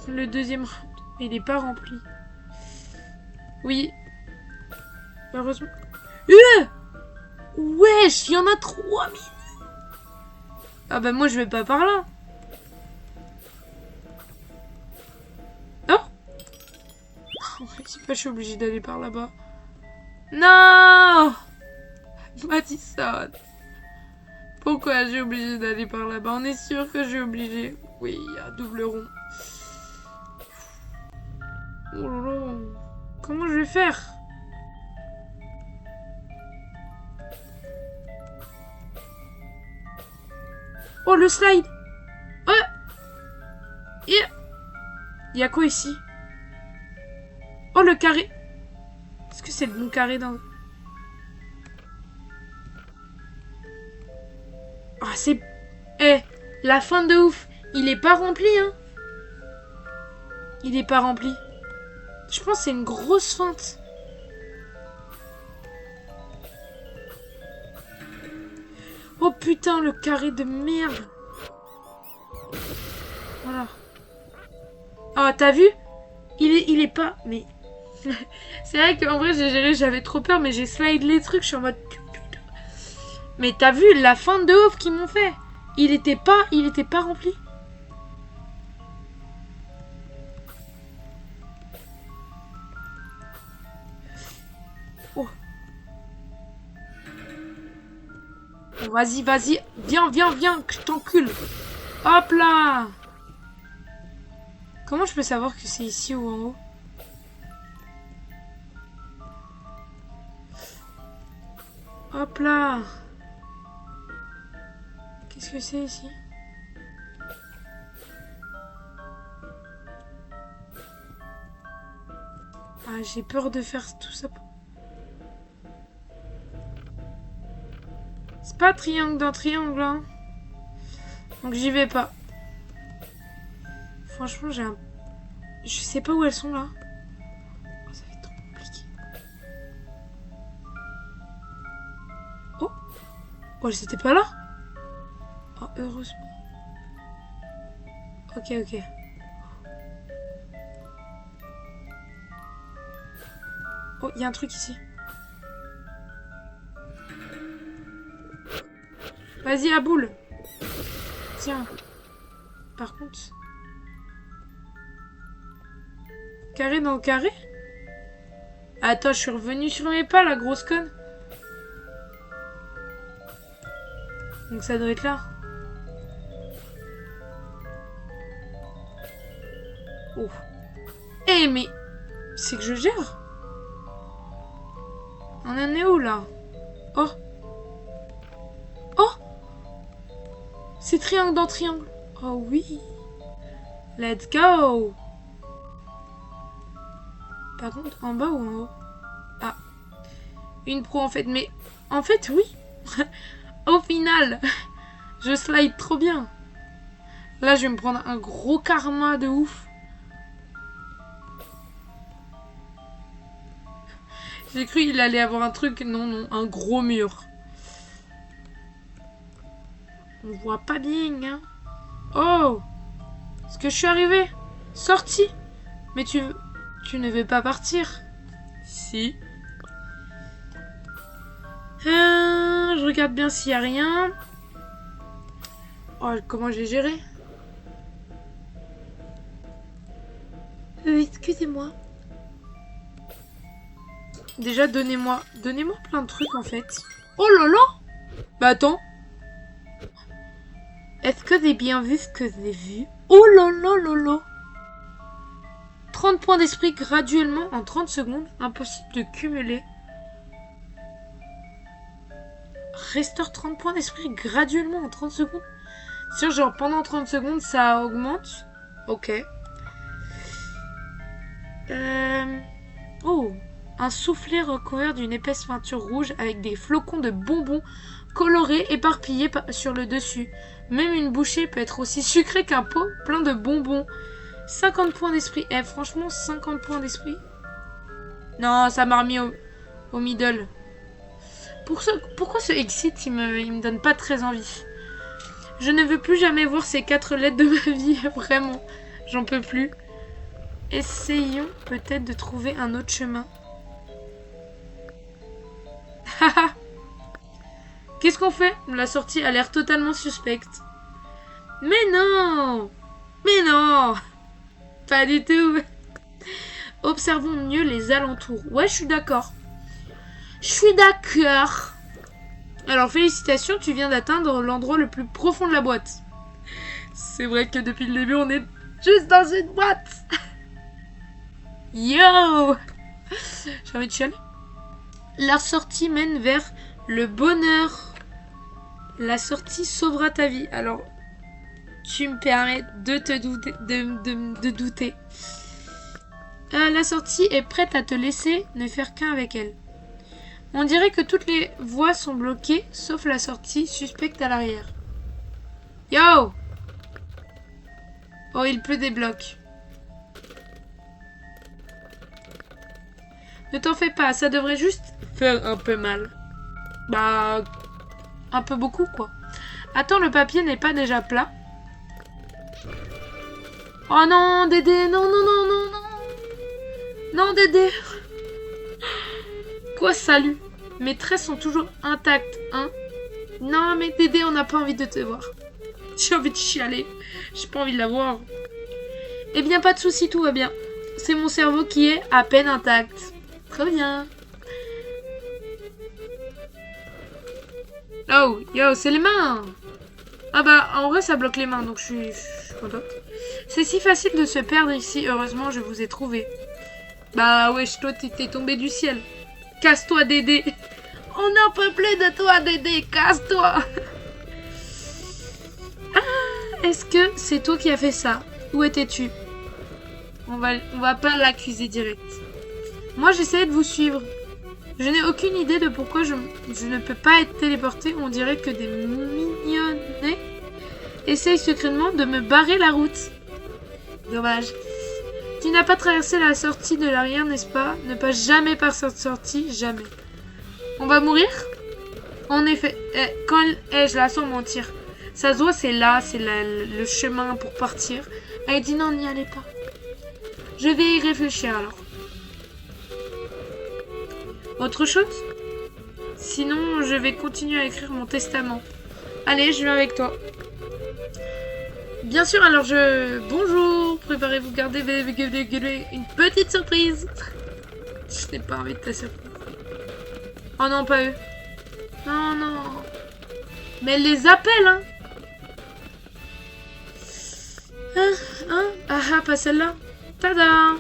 Le deuxième round, il est pas rempli. Oui. Heureusement. Wesh, il y en a 3000. Ah bah moi je vais pas par là. Oh. C'est pas, je suis obligée d'aller par là-bas. Non, Madison. Pourquoi j'ai obligé d'aller par là-bas? On est sûr que j'ai obligé. Oui, il y a double rond. Oh là là. Comment je vais faire? Oh, le slide. Oh. Il y a quoi ici? Oh, le carré. Est-ce que c'est le bon carré dans... Ah, c'est... Eh, la fin de ouf. Il est pas rempli, hein. Il est pas rempli. Je pense que c'est une grosse feinte. Oh putain, le carré de merde. Voilà. Oh, t'as vu? Il est pas... Mais... C'est vrai qu'en vrai, j'ai géré, j'avais trop peur, mais j'ai slide les trucs, je suis en mode... Putain. Mais t'as vu la fin de ouf qu'ils m'ont fait? Il était pas rempli. Oh. Bon, vas-y, vas-y. Viens, viens, viens, que je t'encule. Hop là. Comment je peux savoir que c'est ici ou en haut? Hop là. Qu'est-ce que c'est ici? Ah, j'ai peur de faire tout ça. C'est pas triangle dans triangle, hein. Donc j'y vais pas. Franchement, j'ai un... Je sais pas où elles sont, là. Oh, ça va être trop compliqué. Oh. Oh, elles étaient pas là? Oh, heureusement. Ok, ok. Oh, il y a un truc ici. Vas-y, à boule. Tiens. Par contre... Carré dans le carré? Attends, je suis revenue sur mes pas, la grosse conne. Donc ça doit être là. Oh. Eh, mais... C'est que je gère. On en est où, là? Oh. Oh. C'est triangle dans triangle. Oh oui. Let's go. Par contre, en bas ou en haut? Ah. Une pro, en fait. Mais, en fait, oui. Au final, je slide trop bien. Là, je vais me prendre un gros karma de ouf. J'ai cru qu'il allait avoir un truc. Non, non, un gros mur. On voit pas bien, hein. Oh! Est-ce que je suis arrivée? Sortie? Mais tu ne veux pas partir? Si. Je regarde bien s'il n'y a rien. Oh, comment j'ai géré? Excusez-moi. Déjà, donnez-moi plein de trucs, en fait. Oh là là! Bah attends. Est-ce que j'ai bien vu ce que j'ai vu? Oh là là là là! 30 points d'esprit graduellement en 30 secondes. Impossible de cumuler. Restaure 30 points d'esprit graduellement en 30 secondes. C'est genre pendant 30 secondes ça augmente. Ok. Oh. Un soufflet recouvert d'une épaisse peinture rouge avec des flocons de bonbons colorés éparpillés sur le dessus. Même une bouchée peut être aussi sucrée qu'un pot plein de bonbons. 50 points d'esprit. Eh, franchement, 50 points d'esprit. Non, ça m'a remis au middle. Pourquoi ce exit, il me donne pas très envie. Je ne veux plus jamais voir ces 4 lettres de ma vie. Vraiment, j'en peux plus. Essayons peut-être de trouver un autre chemin. Haha. Qu'est-ce qu'on fait? La sortie a l'air totalement suspecte. Mais non! Mais non! Pas du tout. Observons mieux les alentours. Ouais, je suis d'accord. Je suis d'accord. Alors, félicitations, tu viens d'atteindre l'endroit le plus profond de la boîte. C'est vrai que depuis le début, on est juste dans une boîte. Yo! J'ai envie de chialer. La sortie mène vers le bonheur. La sortie sauvera ta vie. Alors, tu me permets de te douter, de douter. La sortie est prête à te laisser ne faire qu'un avec elle. On dirait que toutes les voies sont bloquées, sauf la sortie suspecte à l'arrière. Yo! Oh, il pleut des blocs. Ne t'en fais pas, ça devrait juste faire un peu mal. Bah, un peu beaucoup, quoi. Attends, le papier n'est pas déjà plat? Oh non, Dédé, non, non, non, non, non. Non, Dédé. Quoi, salut? Mes traits sont toujours intacts, hein? Non, mais Dédé, on n'a pas envie de te voir. J'ai envie de chialer. J'ai pas envie de la voir. Eh bien, pas de soucis, tout va bien. C'est mon cerveau qui est à peine intact. Très bien. Oh, yo, c'est les mains. Ah bah, en vrai, ça bloque les mains, donc je suis contente. C'est si facile de se perdre ici. Heureusement, je vous ai trouvé. Bah, wesh, toi, t'es tombé du ciel. Casse-toi, Dédé. On n'en peut plus de toi, Dédé. Casse-toi. Ah, est-ce que c'est toi qui as fait ça? Où étais-tu? On va pas l'accuser direct. Moi, j'essayais de vous suivre. Je n'ai aucune idée de pourquoi je ne peux pas être téléportée. On dirait que des mignonnets essayent secrètement de me barrer la route. Dommage. Tu n'as pas traversé la sortie de l'arrière, n'est-ce pas? Ne pas jamais par cette sortie, jamais. On va mourir? En effet. Je la sens mentir. Ça se voit, c'est là, c'est le chemin pour partir. Elle dit non, n'y allez pas. Je vais y réfléchir alors. Autre chose? Sinon, je vais continuer à écrire mon testament. Allez, je viens avec toi. Bien sûr, alors Bonjour, préparez-vous, gardez une petite surprise. Je n'ai pas envie de ta surprise. Oh non, pas eux. Non, non. Mais elle les appelle, hein. Ah, pas celle-là. Tada!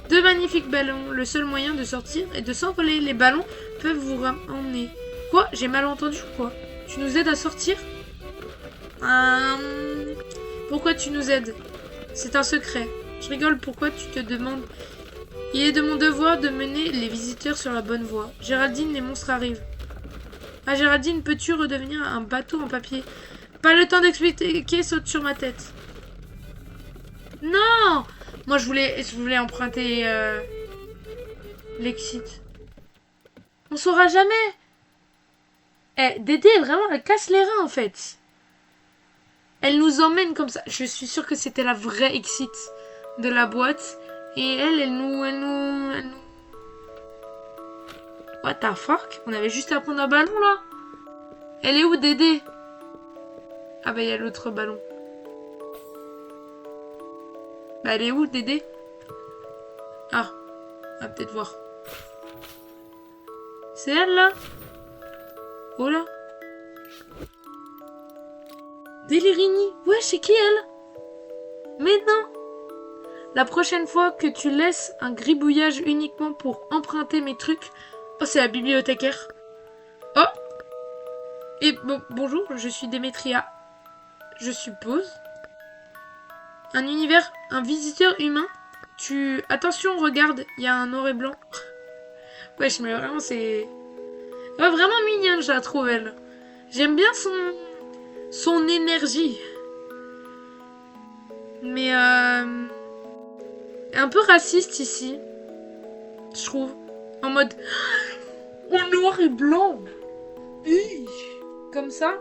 Deux magnifiques ballons. Le seul moyen de sortir est de s'envoler. Les ballons peuvent vous emmener. Quoi? J'ai mal entendu quoi? Tu nous aides à sortir? Pourquoi tu nous aides? C'est un secret. Je rigole, pourquoi tu te demandes? Il est de mon devoir de mener les visiteurs sur la bonne voie. Géraldine, les monstres arrivent. Ah, Géraldine, peux-tu redevenir un bateau en papier? Pas le temps d'expliquer, saute sur ma tête. Non! Moi, je voulais emprunter l'exit. On saura jamais. Dédé, vraiment, elle casse les reins, en fait. Elle nous emmène comme ça. Je suis sûre que c'était la vraie exit de la boîte. Et elle nous... What the fuck? On avait juste à prendre un ballon, là. Elle est où, Dédé? Ah bah, il y a l'autre ballon. Bah, elle est où, Dédé? Ah, on va peut-être voir. C'est elle, là? Oh là. Délirini. Ouais, c'est qui, elle? Mais non. La prochaine fois que tu laisses un gribouillage uniquement pour emprunter mes trucs... Oh, c'est la bibliothécaire. Oh. Et bonjour, je suis Démétria. Je suppose. Un visiteur humain. Attention, regarde, il y a un noir et blanc. Wesh, mais vraiment, c'est... Ouais, vraiment mignonne, je la trouve, elle. J'aime bien son énergie. Mais, un peu raciste ici. Je trouve. En mode... En noir et blanc. Comme ça.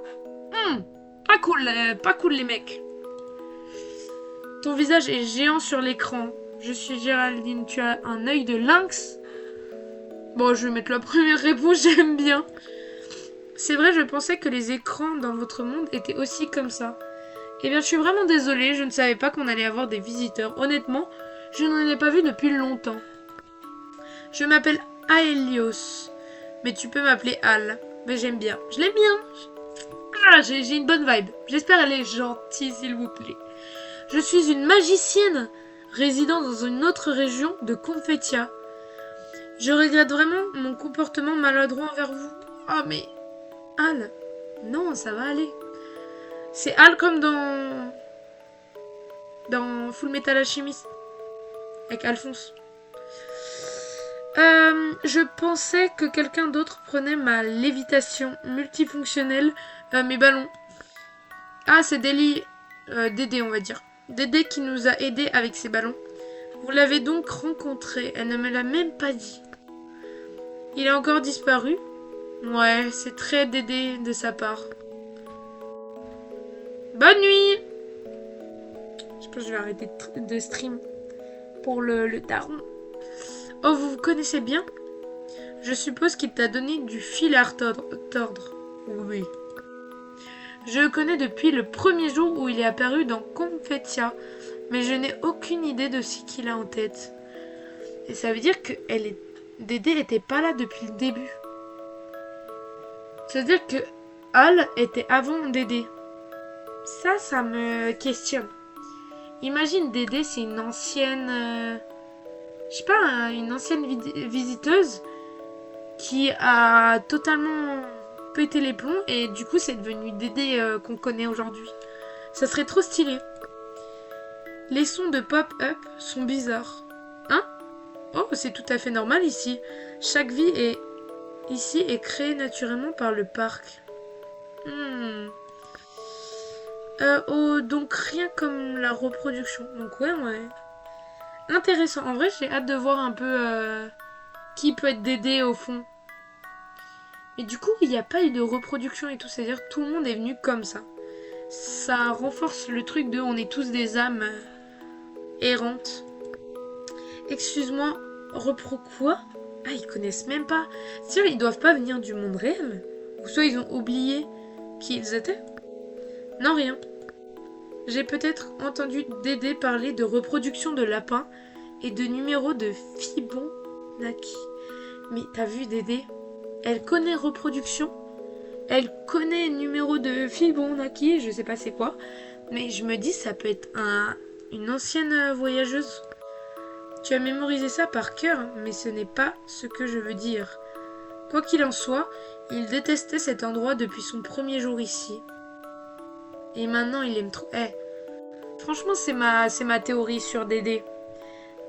Pas cool, les mecs. Ton visage est géant sur l'écran. Je suis Géraldine. Tu as un œil de lynx. Bon, je vais mettre la première réponse. J'aime bien. C'est vrai, je pensais que les écrans dans votre monde étaient aussi comme ça. Eh bien, je suis vraiment désolée. Je ne savais pas qu'on allait avoir des visiteurs. Honnêtement, je n'en ai pas vu depuis longtemps. Je m'appelle Aelios. Mais tu peux m'appeler Al. Mais j'aime bien. Je l'aime bien. Ah, j'ai une bonne vibe. J'espère qu'elle est gentille, s'il vous plaît. Je suis une magicienne résidant dans une autre région de Confetia. Je regrette vraiment mon comportement maladroit envers vous. Oh, mais... Al. Non, ça va aller. C'est Al comme dans Full Metal Alchemist. Avec Alphonse. Je pensais que quelqu'un d'autre prenait ma lévitation multifonctionnelle Mes ballons. Ah, c'est Dédé, on va dire. Dédé qui nous a aidés avec ses ballons. Vous l'avez donc rencontré. Elle ne me l'a même pas dit. Il a encore disparu? Ouais, c'est très Dédé de sa part. Bonne nuit! Je pense que je vais arrêter de stream pour le daron. Oh, vous vous connaissez bien? Je suppose qu'il t'a donné du fil à retordre. Oui. Je le connais depuis le premier jour où il est apparu dans Confetia, mais je n'ai aucune idée de ce qu'il a en tête. Et ça veut dire que Dédé n'était pas là depuis le début. C'est-à-dire que Al était avant Dédé. Ça me questionne. Imagine Dédé, c'est une ancienne... je sais pas, une ancienne visiteuse qui a totalement pété les plombs et du coup c'est devenu Dédé qu'on connaît aujourd'hui. Ça serait trop stylé. Les sons de pop-up sont bizarres. Hein? Oh, c'est tout à fait normal ici. Chaque vie ici est créée naturellement par le parc. Oh, donc rien comme la reproduction. Donc ouais. Intéressant. En vrai, j'ai hâte de voir un peu qui peut être Dédé au fond. Et du coup, il n'y a pas eu de reproduction et tout. C'est-à-dire que tout le monde est venu comme ça. Ça renforce le truc de on est tous des âmes errantes. Excuse-moi, repro quoi? Ah, ils connaissent même pas. C'est-à-dire, ils doivent pas venir du monde réel? Ou soit ils ont oublié qui ils étaient? Non, rien. J'ai peut-être entendu Dédé parler de reproduction de lapins et de numéros de Fibonacci. Mais t'as vu Dédé? Elle connaît reproduction. Elle connaît numéro de Fibonacci, je sais pas c'est quoi. Mais je me dis ça peut être une ancienne voyageuse. Tu as mémorisé ça par cœur, mais ce n'est pas ce que je veux dire. Quoi qu'il en soit, il détestait cet endroit depuis son premier jour ici. Et maintenant il aime trop... franchement c'est ma théorie sur Dédé.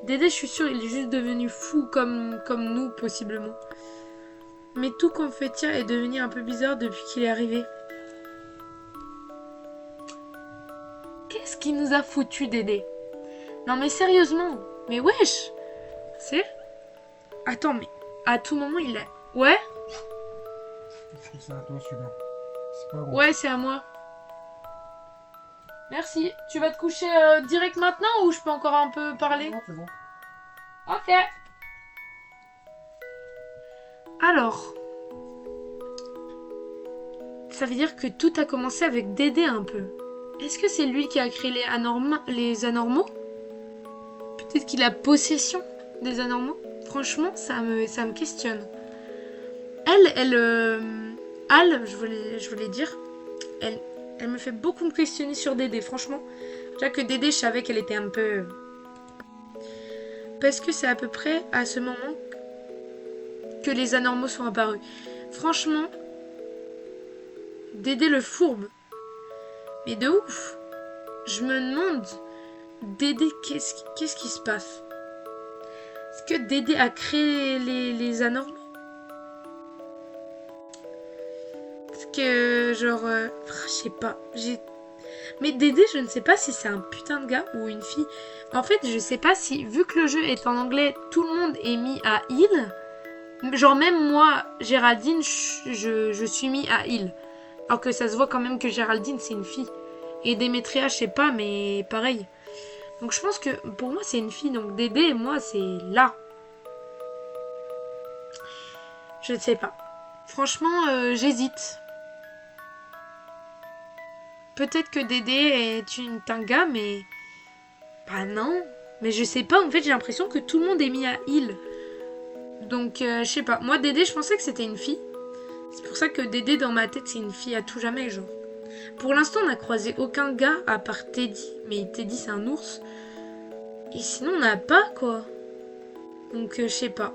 Dédé, je suis sûre, il est juste devenu fou comme nous, possiblement. Mais tout Confetia est devenu un peu bizarre depuis qu'il est arrivé. Qu'est-ce qui nous a foutu, Dédé? Non mais sérieusement, mais wesh! C'est... Attends, mais à tout moment, il a... Ouais? Est-ce que c'est à toi celui-là? C'est pas bon. Ouais, c'est à moi. Merci. Tu vas te coucher direct maintenant ou je peux encore un peu parler? Non, c'est bon. Ok. Alors, ça veut dire que tout a commencé avec Dédé un peu. Est-ce que c'est lui qui a créé les anormaux? Peut-être qu'il a possession des anormaux? Franchement, ça me questionne. Al, je voulais dire, elle me fait beaucoup me questionner sur Dédé, franchement. Déjà que Dédé, je savais qu'elle était un peu... Parce que c'est à peu près à ce moment que les anormaux sont apparus. Franchement, Dédé le fourbe. Mais de ouf. Je me demande, Dédé, qu'est-ce qui se passe? Est-ce que Dédé a créé les anormaux? Est-ce que, genre... je sais pas. Mais Dédé, je ne sais pas si c'est un putain de gars ou une fille. En fait, je sais pas si, vu que le jeu est en anglais, tout le monde est mis à il. Genre même moi, Géraldine, je suis mis à il. Alors que ça se voit quand même que Géraldine, c'est une fille. Et Démétria, je sais pas, mais pareil. Donc je pense que pour moi, c'est une fille. Donc Dédé, moi, c'est là. Je ne sais pas. Franchement, j'hésite. Peut-être que Dédé est un gars, mais... Bah non. Mais je sais pas, en fait, j'ai l'impression que tout le monde est mis à il. Donc, je sais pas. Moi, Dédé, je pensais que c'était une fille. C'est pour ça que Dédé, dans ma tête, c'est une fille à tout jamais, genre. Pour l'instant, on n'a croisé aucun gars à part Teddy. Mais Teddy, c'est un ours. Et sinon, on n'a pas, quoi. Donc, je sais pas.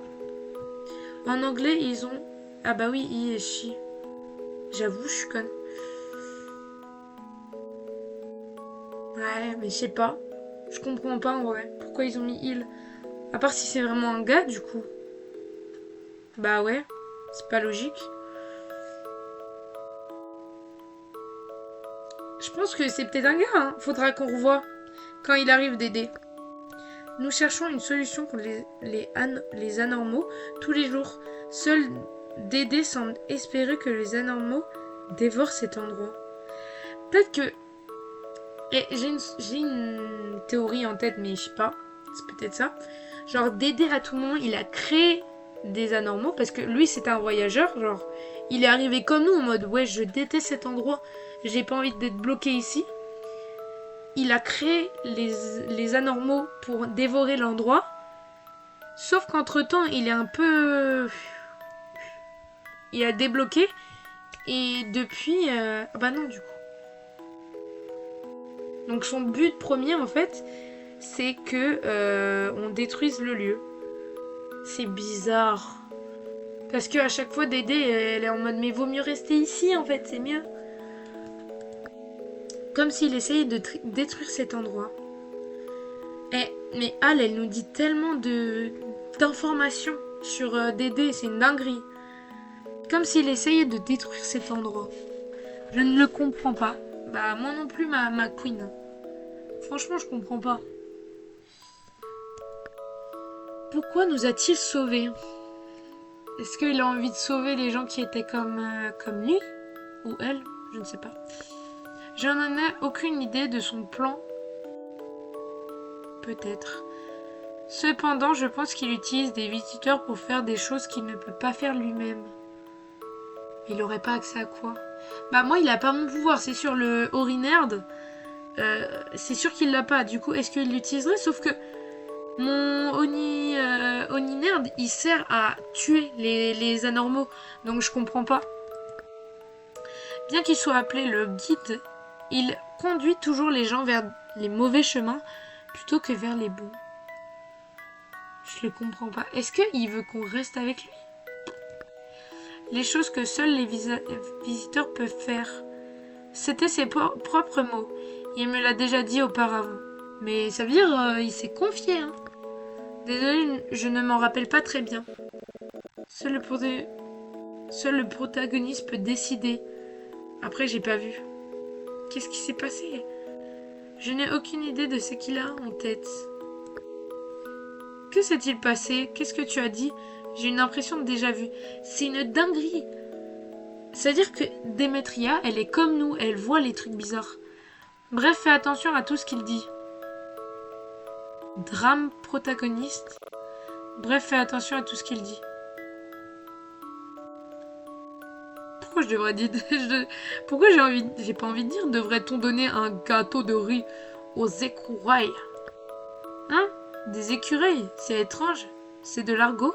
En anglais, ils ont... Ah bah oui, he et she. J'avoue, je suis conne. Ouais, mais je sais pas. Je comprends pas, en vrai. Pourquoi ils ont mis il? À part si c'est vraiment un gars, du coup. Bah ouais, c'est pas logique. Je pense que c'est peut-être un gars, hein. Faudra qu'on revoie quand il arrive Dédé. Nous cherchons une solution contre les anormaux tous les jours. Seul Dédé semble espérer que les anormaux dévorent cet endroit. Peut-être que... Et j'ai une théorie en tête, mais je sais pas. C'est peut-être ça. Genre, Dédé, à tout moment, il a créé des anormaux parce que lui, c'est un voyageur. Genre, il est arrivé comme nous en mode, ouais, je déteste cet endroit. J'ai pas envie d'être bloqué ici. Il a créé les anormaux pour dévorer l'endroit. Sauf qu'entre-temps, il est un peu... Il a débloqué. Et depuis... Ah bah non, du coup. Donc son but premier, en fait, c'est que on détruise le lieu. C'est bizarre. Parce que à chaque fois, Dédé, elle est en mode, mais vaut mieux rester ici, en fait, c'est mieux. Comme s'il essayait de détruire cet endroit. Mais Al, elle nous dit tellement d'informations sur Dédé, c'est une dinguerie. Comme s'il essayait de détruire cet endroit. Je ne le comprends pas. Bah, moi non plus, ma queen. Franchement, je comprends pas. Pourquoi nous a-t-il sauvés? Est-ce qu'il a envie de sauver les gens qui étaient comme lui? Ou elle? Je ne sais pas. Je n'en ai aucune idée de son plan. Peut-être. Cependant, je pense qu'il utilise des visiteurs pour faire des choses qu'il ne peut pas faire lui-même. Il n'aurait pas accès à quoi? Bah moi, il a pas mon pouvoir, c'est sûr. Le Orinerd, c'est sûr qu'il l'a pas. Du coup, est-ce qu'il l'utiliserait? Sauf que mon Oninerd, il sert à tuer les anormaux. Donc je comprends pas. Bien qu'il soit appelé le guide, il conduit toujours les gens vers les mauvais chemins plutôt que vers les bons. Je le comprends pas. Est-ce qu'il veut qu'on reste avec lui? Les choses que seuls les visiteurs peuvent faire. C'était ses propres mots. Il me l'a déjà dit auparavant. Mais ça veut dire il s'est confié. Hein. Désolé, je ne m'en rappelle pas très bien. Seul le protagoniste peut décider. Après, j'ai pas vu. Qu'est-ce qui s'est passé? Je n'ai aucune idée de ce qu'il a en tête. Que s'est-il passé? Qu'est-ce que tu as dit? J'ai une impression de déjà vu. C'est une dinguerie. C'est-à-dire que Démétria, elle est comme nous, elle voit les trucs bizarres. Bref, fais attention à tout ce qu'il dit. Drame protagoniste. Bref, fais attention à tout ce qu'il dit. Pourquoi je devrais dire... Pourquoi j'ai pas envie de dire devrait-on donner un gâteau de riz aux écureuils? Hein? Des écureuils? C'est étrange. C'est de l'argot.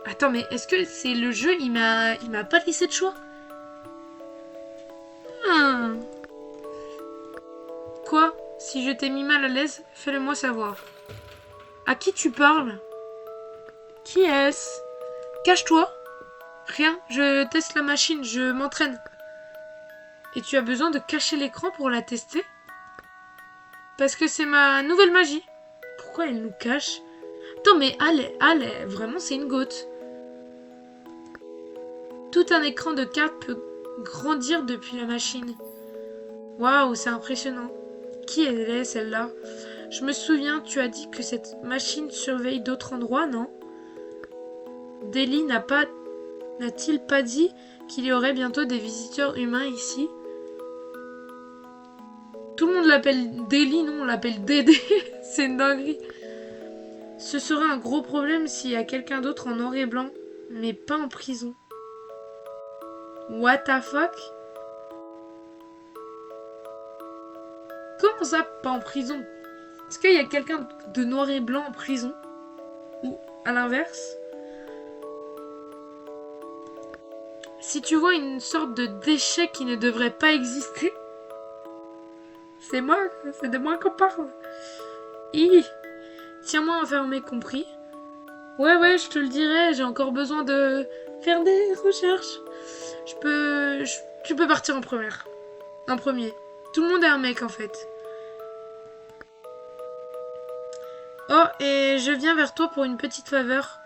Attends, mais est-ce que c'est le jeu? Il m'a pas laissé de choix. Quoi? Si je t'ai mis mal à l'aise, fais-le-moi savoir. À qui tu parles? Qui est-ce? Cache-toi. Rien, je teste la machine, je m'entraîne. Et tu as besoin de cacher l'écran pour la tester? Parce que c'est ma nouvelle magie. Pourquoi elle nous cache? Attends, mais allez, vraiment c'est une gote. Tout un écran de carte peut grandir depuis la machine. Waouh, c'est impressionnant. Qui elle est, celle-là? Je me souviens, tu as dit que cette machine surveille d'autres endroits, non? Deli n'a-t-il pas dit qu'il y aurait bientôt des visiteurs humains ici? Tout le monde l'appelle Deli, non, on l'appelle Dédé. C'est une dinguerie. Ce serait un gros problème s'il y a quelqu'un d'autre en noir et blanc, mais pas en prison. What the fuck? Comment ça, pas en prison? Est-ce qu'il y a quelqu'un de noir et blanc en prison? Ou à l'inverse? Si tu vois une sorte de déchet qui ne devrait pas exister, c'est de moi qu'on parle. Tiens-moi enfermé, compris? Ouais, je te le dirai, j'ai encore besoin de faire des recherches. Tu peux partir en premier. Tout le monde est un mec en fait. Oh, et je viens vers toi pour une petite faveur.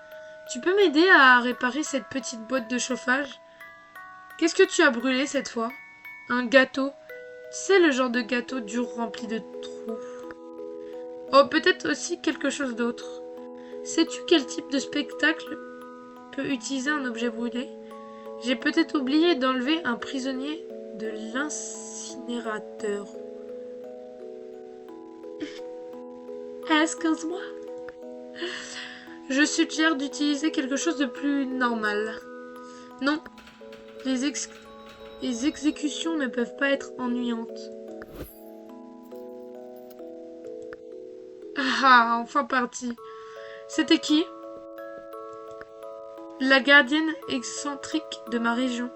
Tu peux m'aider à réparer cette petite boîte de chauffage? Qu'est-ce que tu as brûlé cette fois? Un gâteau. C'est le genre de gâteau dur rempli de trous. Oh, peut-être aussi quelque chose d'autre. Sais-tu quel type de spectacle peut utiliser un objet brûlé? J'ai peut-être oublié d'enlever un prisonnier de l'incinérateur. Excuse-moi. Je suggère d'utiliser quelque chose de plus normal. Non, les exécutions ne peuvent pas être ennuyantes. Ah, enfin parti. C'était qui? La gardienne excentrique de ma région.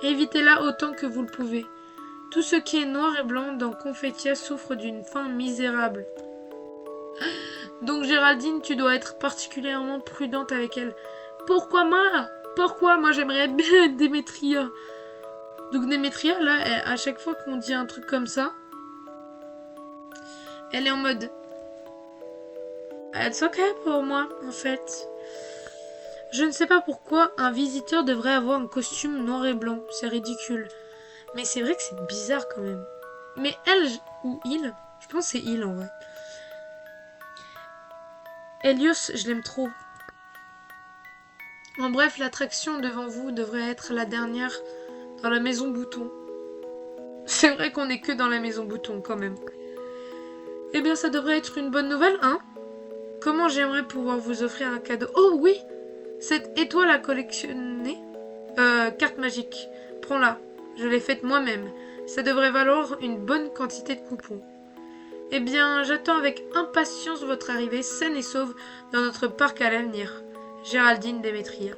Évitez-la autant que vous le pouvez. Tout ce qui est noir et blanc dans Confettia souffre d'une faim misérable. Donc Géraldine, tu dois être particulièrement prudente avec elle. Pourquoi moi? Pourquoi moi j'aimerais bien Démétria? Donc Démétria, là, à chaque fois qu'on dit un truc comme ça, elle est en mode... It's ok pour moi, en fait. Je ne sais pas pourquoi un visiteur devrait avoir un costume noir et blanc. C'est ridicule. Mais c'est vrai que c'est bizarre quand même. Mais elle, ou il, je pense que c'est il en vrai. Helios, je l'aime trop. En bref, l'attraction devant vous devrait être la dernière dans la maison Bouton. C'est vrai qu'on n'est que dans la maison Bouton quand même. Eh bien, ça devrait être une bonne nouvelle, hein? Comment j'aimerais pouvoir vous offrir un cadeau. Oh oui! Cette étoile à collectionner. Carte magique. Prends-la. Je l'ai faite moi-même. Ça devrait valoir une bonne quantité de coupons. Eh bien, j'attends avec impatience votre arrivée saine et sauve dans notre parc à l'avenir. Géraldine Démétria.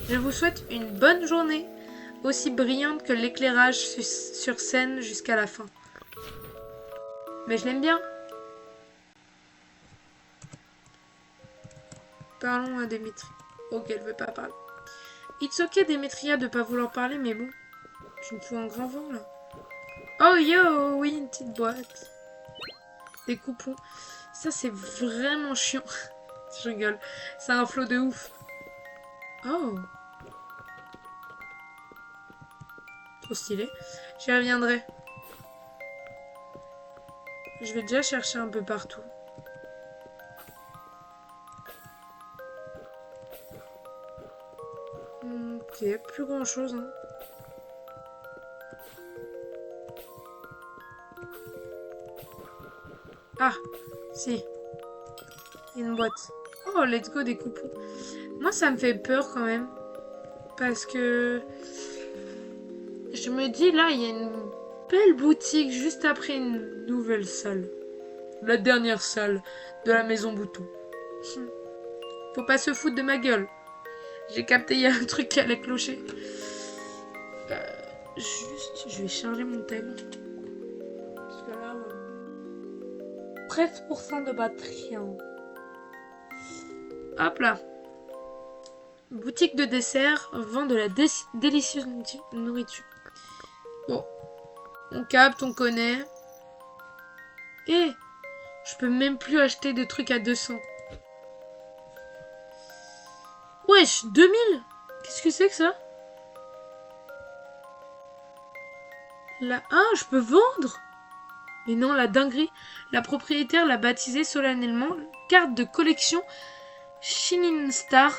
Je vous souhaite une bonne journée, aussi brillante que l'éclairage sur scène jusqu'à la fin. Mais je l'aime bien. Parlons à Démétria. Ok, elle veut pas parler. It's ok Démétria de pas vouloir parler, mais bon. Tu me fous un grand vent là. Oh yo, oui, une petite boîte. Des coupons. Ça c'est vraiment chiant. Je rigole. C'est un flot de ouf. Oh. Trop stylé. J'y reviendrai. Je vais déjà chercher un peu partout. Ok, plus grand chose. Hein. Ah, si. Il y a une boîte. Oh, let's go des coupons. Moi, ça me fait peur quand même. Parce que... Je me dis, là, il y a une belle boutique juste après une nouvelle salle. La dernière salle de la maison Bouton. Faut pas se foutre de ma gueule. J'ai capté, il y a un truc qui allait clocher. Juste, je vais charger mon tel. Parce que là, 13% de batterie. Hein. Hop là. Boutique de dessert vend de la délicieuse nourriture. Bon. On capte, on connaît. Et je peux même plus acheter de trucs à 200. Wesh, 2000? Qu'est-ce que c'est que ça? Là, ah, je peux vendre? Mais non, la dinguerie. La propriétaire l'a baptisée solennellement carte de collection Shining Star.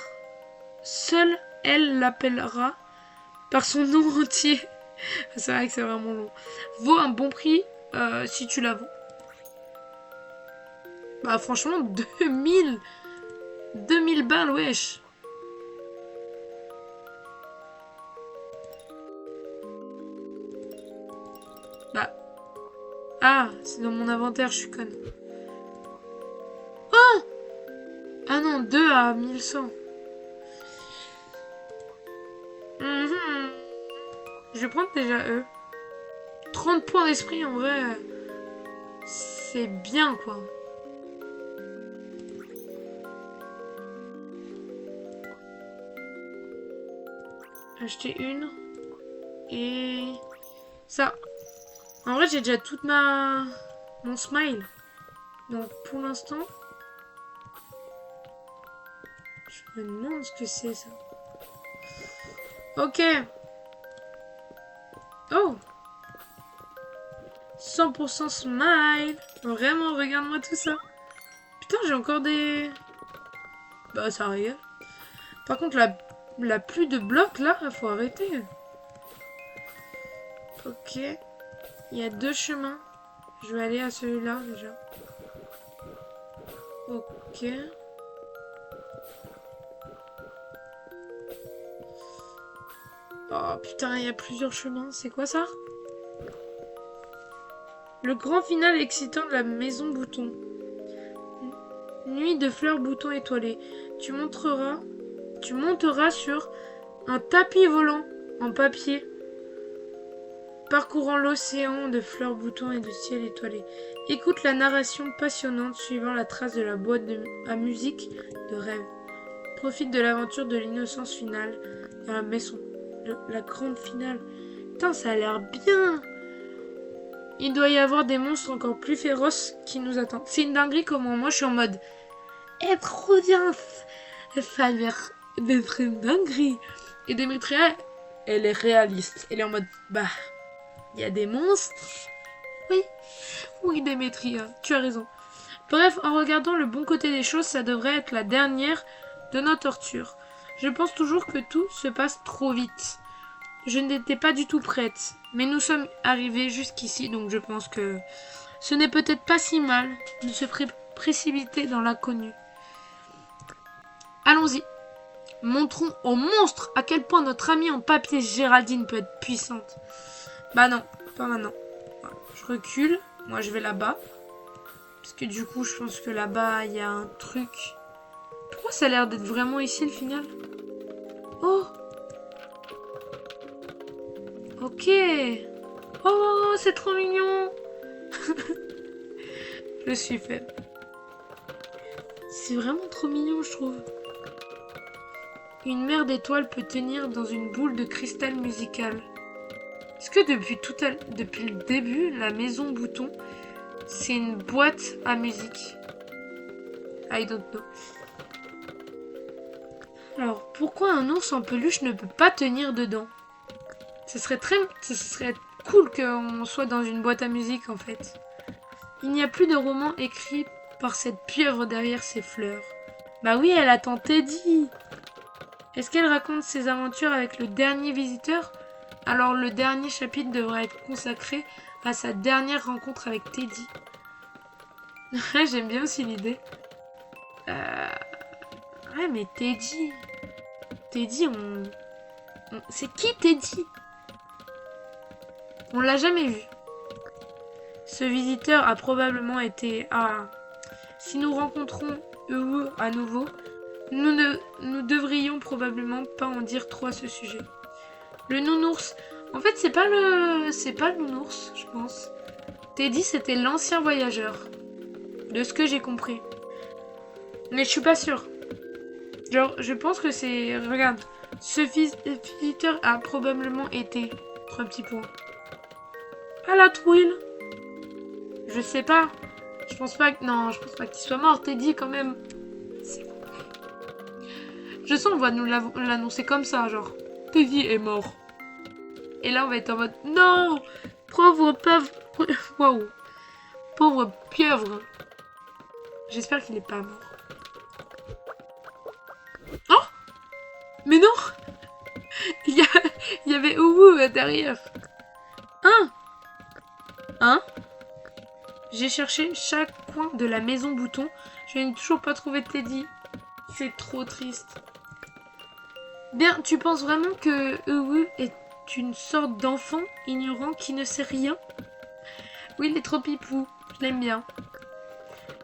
Seule elle l'appellera par son nom entier. C'est vrai que c'est vraiment long. Vaut un bon prix si tu la vends. Bah franchement, 2000 balles, wesh. Bah. Ah, c'est dans mon inventaire, je suis conne. Oh! Ah non, 2 à 1100. Je vais prendre déjà eux. 30 points d'esprit, en vrai. C'est bien, quoi. Acheter une. Et... ça. En vrai, j'ai déjà toute mon smile. Donc, pour l'instant... je me demande ce que c'est, ça. Ok. Oh. 100% smile. Vraiment, regarde-moi tout ça. Putain, j'ai encore des... Bah, ça rigole. Par contre, la pluie de blocs, là, faut arrêter. Ok. Il y a 2 chemins. Je vais aller à celui-là, déjà. Ok. Oh, putain, il y a plusieurs chemins. C'est quoi, ça? Le grand final excitant de la maison bouton. Nuit de fleurs boutons étoilées. Tu monteras sur un tapis volant en papier, parcourant l'océan de fleurs boutons et de ciel étoilé. Écoute la narration passionnante suivant la trace de la boîte à musique de rêve. Profite de l'aventure de l'innocence finale dans la maison. La grande finale. Putain, ça a l'air bien. Il doit y avoir des monstres encore plus féroces qui nous attendent. C'est une dinguerie comment moi je suis en mode... Eh, trop bien. Ça a l'air d'être une dinguerie. Et Demetria, elle est réaliste. Elle est en mode... Bah, il y a des monstres. Oui, Demetria, tu as raison. Bref, en regardant le bon côté des choses, ça devrait être la dernière de notre torture. Je pense toujours que tout se passe trop vite. Je n'étais pas du tout prête, mais nous sommes arrivés jusqu'ici, donc je pense que ce n'est peut-être pas si mal de se précipiter dans l'inconnu. Allons-y. Montrons aux monstres à quel point notre amie en papier Géraldine peut être puissante. Bah non, pas maintenant. Je recule, moi je vais là-bas. Parce que du coup, je pense que là-bas, il y a un truc. Pourquoi ça a l'air d'être vraiment ici, le final? Oh! Ok! Oh, c'est trop mignon! Je suis faible. C'est vraiment trop mignon, je trouve. Une mer d'étoiles peut tenir dans une boule de cristal musical. Est-ce que depuis le début, la maison bouton, c'est une boîte à musique? I don't know. Alors, pourquoi un ours en peluche ne peut pas tenir dedans? Ce serait cool qu'on soit dans une boîte à musique, en fait. Il n'y a plus de roman écrit par cette pieuvre derrière ses fleurs. Bah oui, elle attend Teddy. Est-ce qu'elle raconte ses aventures avec le dernier visiteur? Alors le dernier chapitre devrait être consacré à sa dernière rencontre avec Teddy. J'aime bien aussi l'idée. Ouais, mais Teddy... Teddy, c'est qui Teddy? On l'a jamais vu. Ce visiteur a probablement été... Ah, si nous rencontrons Ewu à nouveau, nous devrions probablement pas en dire trop à ce sujet. Le nounours. En fait, c'est pas le nounours, je pense. Teddy, c'était l'ancien voyageur. De ce que j'ai compris. Mais je suis pas sûre. Genre, je pense que c'est... Regarde. Ce visiteur a probablement été... 3 petits points. À la Twill. Je sais pas. Je pense pas que... Non, je pense pas qu'il soit mort, Teddy, quand même. C'est bon. Je sens qu'on va nous l'annoncer comme ça, genre. Teddy est mort. Et là, on va être en mode... Non! Pauvre pieuvre. Waouh. Pauvre pieuvre. J'espère qu'il est pas mort. Oh! Mais non! Il y avait Uwu derrière. Hein? J'ai cherché chaque coin de la maison bouton. Je n'ai toujours pas trouvé Teddy. C'est trop triste. Bien, tu penses vraiment que Uwu est une sorte d'enfant ignorant qui ne sait rien? Oui, il est trop pipou. Je l'aime bien.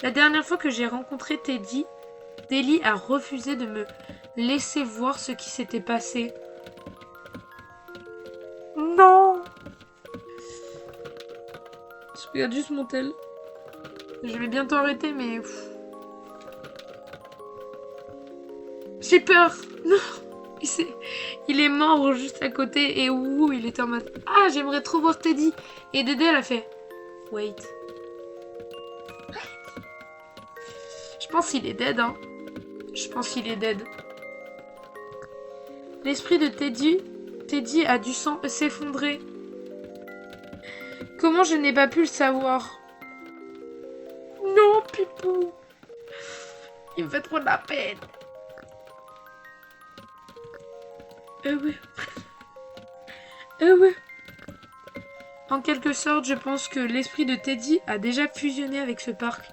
La dernière fois que j'ai rencontré Teddy, Deli a refusé de me laisser voir ce qui s'était passé. Non! Je regarde juste mon tel. Je vais bientôt arrêter, mais... J'ai peur! Non! Il est mort juste à côté et ouh, il était en mode... Ah, j'aimerais trop voir Teddy. Et Dédé, elle a fait... Wait. Je pense qu'il est dead, hein. Je pense qu'il est dead. L'esprit de Teddy a dû s'effondrer. Comment je n'ai pas pu le savoir? Non, Pipou. Il me fait trop de la peine. Oui. Oui. En quelque sorte, je pense que l'esprit de Teddy a déjà fusionné avec ce parc.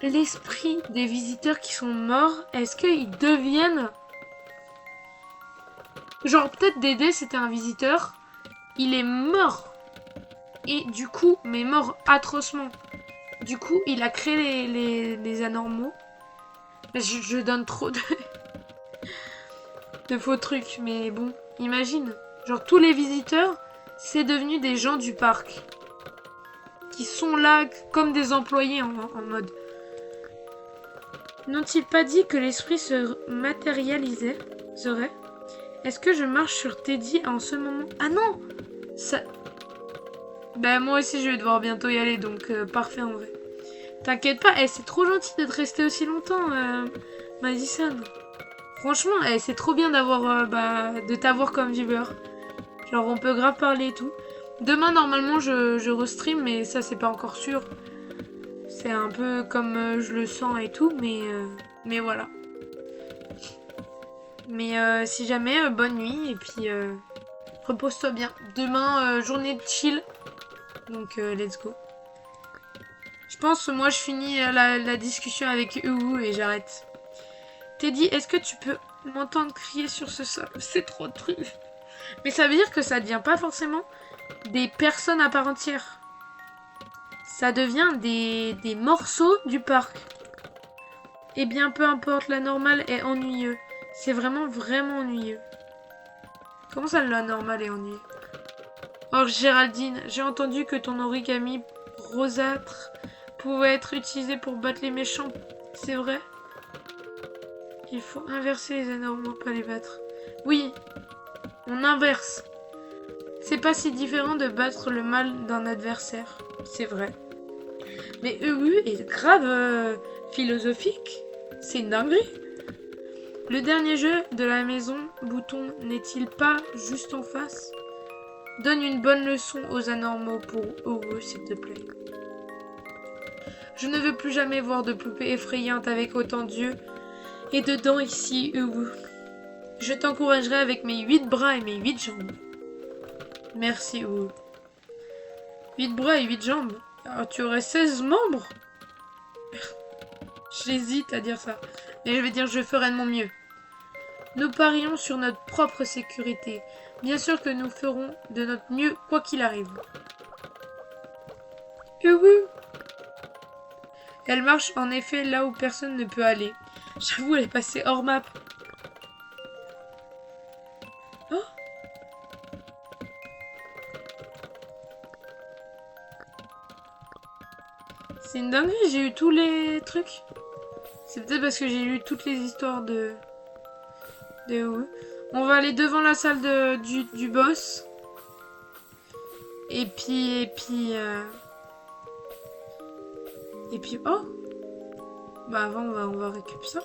L'esprit des visiteurs qui sont morts, est-ce qu'ils deviennent... Genre, peut-être Dédé, c'était un visiteur. Il est mort. Et du coup, mais mort atrocement. Du coup, il a créé les anormaux. Je donne trop de faux trucs, mais bon, imagine. Genre, tous les visiteurs, c'est devenu des gens du parc. Qui sont là comme des employés en mode... N'ont-ils pas dit que l'esprit se matérialisait? Serait? Est-ce que je marche sur Teddy en ce moment? Ah non! Ça... Ben moi aussi je vais devoir bientôt y aller, donc parfait en vrai. T'inquiète pas, c'est trop gentil d'être resté aussi longtemps, Madison. Franchement, c'est trop bien d'avoir de t'avoir comme viewer. Genre on peut grave parler et tout. Demain normalement je restream, mais ça c'est pas encore sûr. C'est un peu comme je le sens et tout, mais voilà. Mais si jamais, bonne nuit et puis repose-toi bien. Demain, journée de chill. Donc let's go. Je pense moi je finis la discussion avec Uwu et j'arrête. Teddy, est-ce que tu peux m'entendre crier sur ce sol? C'est trop de trucs. Mais ça veut dire que ça devient pas forcément des personnes à part entière. Ça devient des morceaux du parc. Eh bien, peu importe, la normale est ennuyeux. C'est vraiment ennuyeux. Comment ça, la normale est ennuyeux? Oh, Géraldine, j'ai entendu que ton origami rosâtre pouvait être utilisé pour battre les méchants. C'est vrai? Il faut inverser les anormaux, pas les battre. Oui, on inverse. C'est pas si différent de battre le mal d'un adversaire. C'est vrai. Mais Uwu est grave philosophique. C'est une dinguerie. Le dernier jeu de la maison Bouton n'est-il pas juste en face? Donne une bonne leçon aux anormaux pour Uwu, s'il te plaît. Je ne veux plus jamais voir de poupée effrayante avec autant d'yeux et de dents ici, Uwu. Je t'encouragerai avec mes 8 bras et mes 8 jambes. Merci, Uwu. 8 bras et 8 jambes? Alors, tu aurais 16 membres? J'hésite à dire ça. Mais je vais dire je ferai de mon mieux. Nous parions sur notre propre sécurité. Bien sûr que nous ferons de notre mieux quoi qu'il arrive. Oui. Elle marche en effet là où personne ne peut aller. J'avoue, elle est passée hors map. Oh. C'est une dinguerie, j'ai eu tous les trucs. C'est peut-être parce que j'ai lu toutes les histoires de où. On va aller devant la salle du boss. Et puis, oh. Bah avant, on va récupérer ça.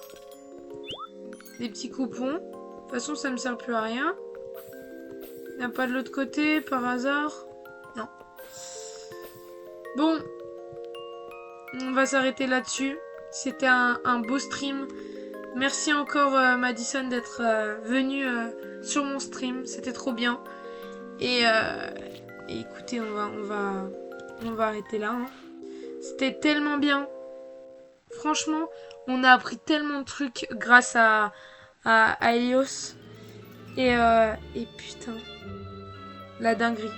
Des petits coupons. De toute façon, ça me sert plus à rien. Il n'y a pas de l'autre côté, par hasard. Non. Bon. On va s'arrêter là-dessus. C'était un beau stream. Merci encore Madison d'être venue sur mon stream. C'était trop bien. Et écoutez, on va arrêter là. Hein. C'était tellement bien. Franchement, on a appris tellement de trucs grâce à Helios. Et putain, la dinguerie.